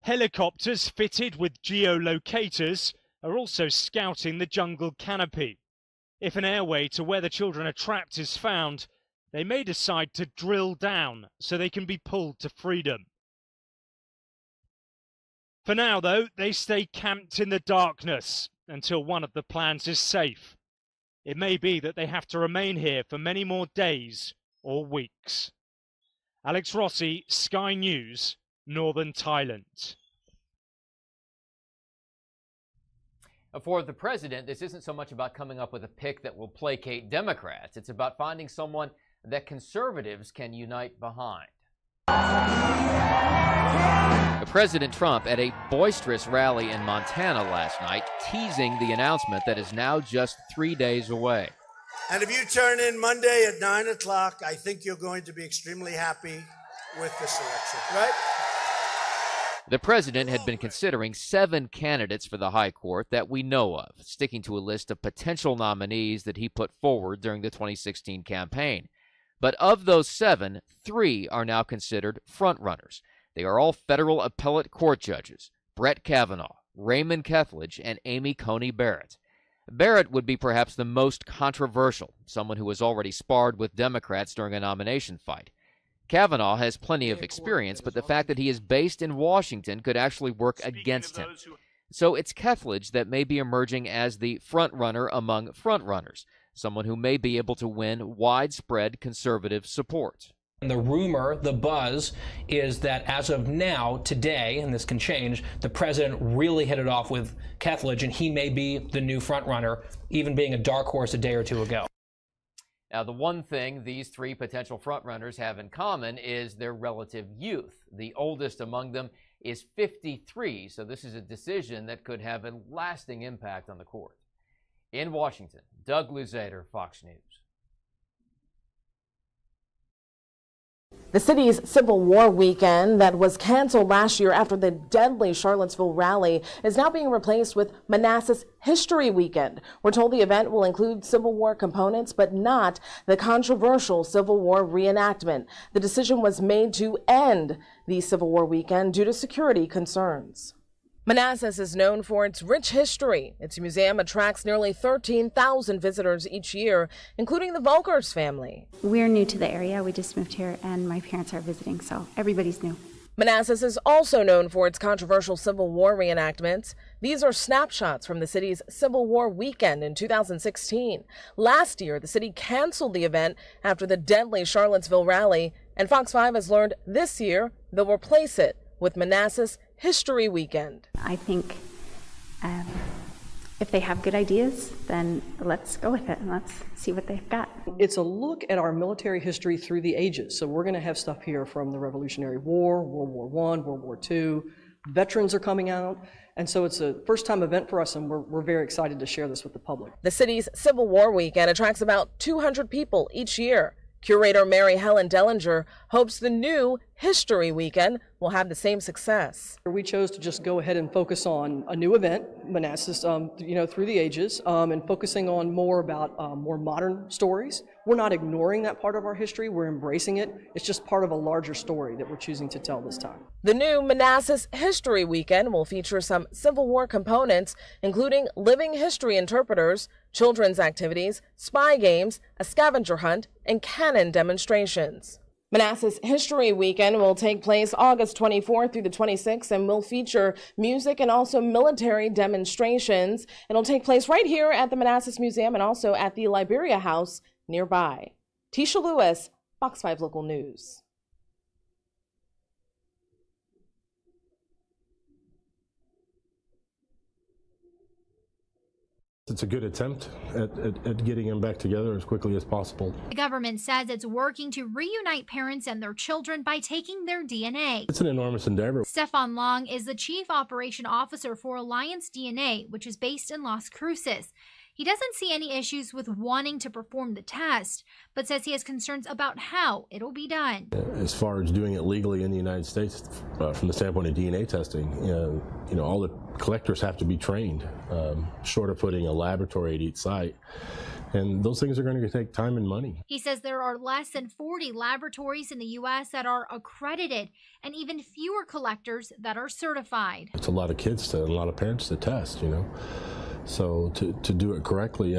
Helicopters fitted with geolocators are also scouting the jungle canopy. If an airway to where the children are trapped is found, they may decide to drill down so they can be pulled to freedom. For now, though, they stay camped in the darkness until one of the plans is safe. It may be that they have to remain here for many more days or weeks. Alex Rossi, Sky News, Northern Thailand. For the president, this isn't so much about coming up with a pick that will placate Democrats. It's about finding someone that conservatives can unite behind. President Trump at a boisterous rally in Montana last night, teasing the announcement that is now just 3 days away. And if you turn in Monday at 9 o'clock, I think you're going to be extremely happy with this election, right? The president had been considering 7 candidates for the high court that we know of, sticking to a list of potential nominees that he put forward during the 2016 campaign. But of those 7, 3 are now considered frontrunners. They are all federal appellate court judges: Brett Kavanaugh, Raymond Kethledge, and Amy Coney Barrett. Barrett would be perhaps the most controversial, someone who has already sparred with Democrats during a nomination fight. Kavanaugh has plenty of experience, but the fact that he is based in Washington could actually work against him. So it's Kethledge that may be emerging as the front-runner among front-runners, someone who may be able to win widespread conservative support. And the rumor, the buzz, is that as of now, today, and this can change, the president really hit it off with Kethledge, and he may be the new front-runner, even being a dark horse a day or two ago. Now, the one thing these three potential frontrunners have in common is their relative youth. The oldest among them is 53, so this is a decision that could have a lasting impact on the court. In Washington, Doug Luzader, Fox News. The city's Civil War weekend that was canceled last year after the deadly Charlottesville rally is now being replaced with Manassas History Weekend. We're told the event will include Civil War components, but not the controversial Civil War reenactment. The decision was made to end the Civil War weekend due to security concerns. Manassas is known for its rich history. Its museum attracts nearly 13,000 visitors each year, including the Volkers family. We're new to the area. We just moved here, and my parents are visiting, so everybody's new. Manassas is also known for its controversial Civil War reenactments. These are snapshots from the city's Civil War weekend in 2016. Last year, the city canceled the event after the deadly Charlottesville rally, and Fox 5 has learned this year they'll replace it with Manassas History Weekend. I think if they have good ideas, then let's go with it and let's see what they've got. It's a look at our military history through the ages. So we're going to have stuff here from the Revolutionary War, World War I, World War II. Veterans are coming out. And so it's a first-time event for us, and we're very excited to share this with the public. The city's Civil War weekend attracts about 200 people each year. Curator Mary Helen Dellinger hopes the new History Weekend will have the same success. We chose to just go ahead and focus on a new event, Manassas, through the ages, and focusing on more about more modern stories. We're not ignoring that part of our history, we're embracing it. It's just part of a larger story that we're choosing to tell this time. The new Manassas History Weekend will feature some Civil War components, including living history interpreters, children's activities, spy games, a scavenger hunt, and cannon demonstrations. Manassas History Weekend will take place August 24th through the 26th and will feature music and also military demonstrations. It'll take place right here at the Manassas Museum and also at the Liberia House nearby. Tisha Lewis, Fox 5 Local News. It's a good attempt at getting them back together as quickly as possible. The government says it's working to reunite parents and their children by taking their DNA. It's an enormous endeavor. Stefan Long is the Chief Operation Officer for Alliance DNA, which is based in Las Cruces. He doesn't see any issues with wanting to perform the test, but says he has concerns about how it'll be done. As far as doing it legally in the United States, from the standpoint of DNA testing, all the collectors have to be trained, short of putting a laboratory at each site. And those things are going to take time and money. He says there are less than 40 laboratories in the U.S. that are accredited and even fewer collectors that are certified. It's a lot of kids and a lot of parents to test, So to do it correctly,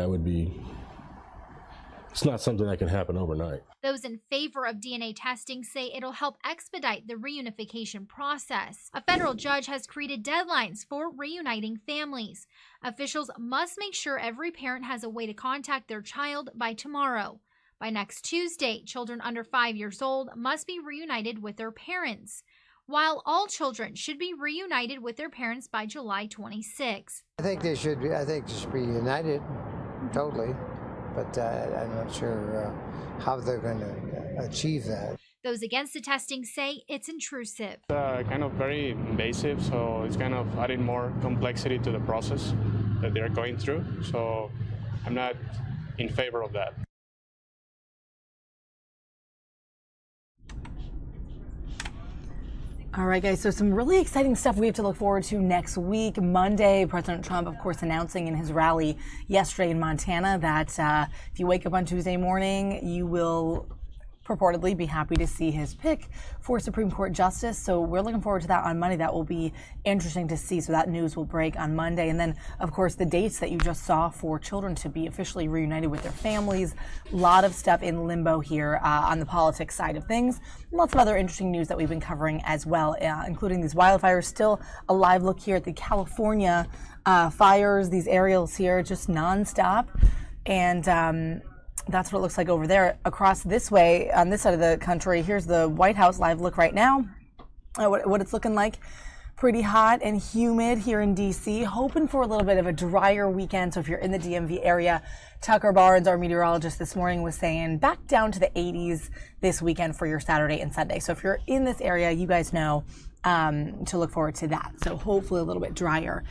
it's not something that can happen overnight. Those in favor of DNA testing say it'll help expedite the reunification process. A federal judge has created deadlines for reuniting families. Officials must make sure every parent has a way to contact their child by tomorrow. By next Tuesday, children under 5 years old must be reunited with their parents, while all children should be reunited with their parents by July 26. I think they should be united, totally, but I'm not sure how they're going to achieve that. Those against the testing say it's intrusive. Kind of very invasive, so it's kind of adding more complexity to the process that they're going through, so I'm not in favor of that. All right, guys, so some really exciting stuff we have to look forward to next week. Monday, President Trump, of course, announcing in his rally yesterday in Montana that if you wake up on Tuesday morning, you will purportedly be happy to see his pick for Supreme Court Justice. So we're looking forward to that on Monday. That will be interesting to see. So that news will break on Monday. And then, of course, the dates that you just saw for children to be officially reunited with their families. A lot of stuff in limbo here on the politics side of things. Lots of other interesting news that we've been covering as well, including these wildfires. Still a live look here at the California fires, these aerials here, just nonstop. And that's what it looks like over there. Across this way, on this side of the country, here's the White House live look right now. What it's looking like. Pretty hot and humid here in D.C. Hoping for a little bit of a drier weekend. So if you're in the DMV area, Tucker Barnes, our meteorologist this morning, was saying back down to the 80s this weekend for your Saturday and Sunday. So if you're in this area, you guys know to look forward to that. So hopefully a little bit drier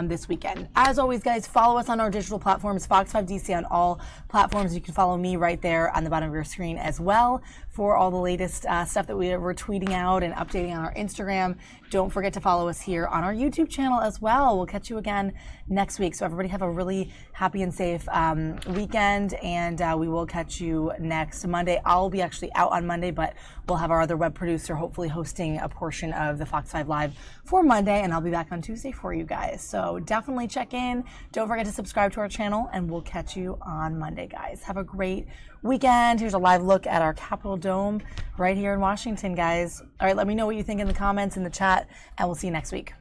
this weekend. As always, guys, follow us on our digital platforms, Fox 5 DC on all platforms. You can follow me right there on the bottom of your screen as well for all the latest stuff that we're tweeting out and updating on our Instagram. Don't forget to follow us here on our YouTube channel as well. We'll catch you again next week. So everybody have a really happy and safe weekend, and we will catch you next Monday. I'll be actually out on Monday, but we'll have our other web producer hopefully hosting a portion of the Fox 5 Live for Monday, and I'll be back on Tuesday for you guys. So definitely check in. Don't forget to subscribe to our channel, and we'll catch you on Monday, guys. Have a great weekend. Here's a live look at our Capitol Dome right here in Washington, guys. All right, let me know what you think in the comments, in the chat, and we'll see you next week.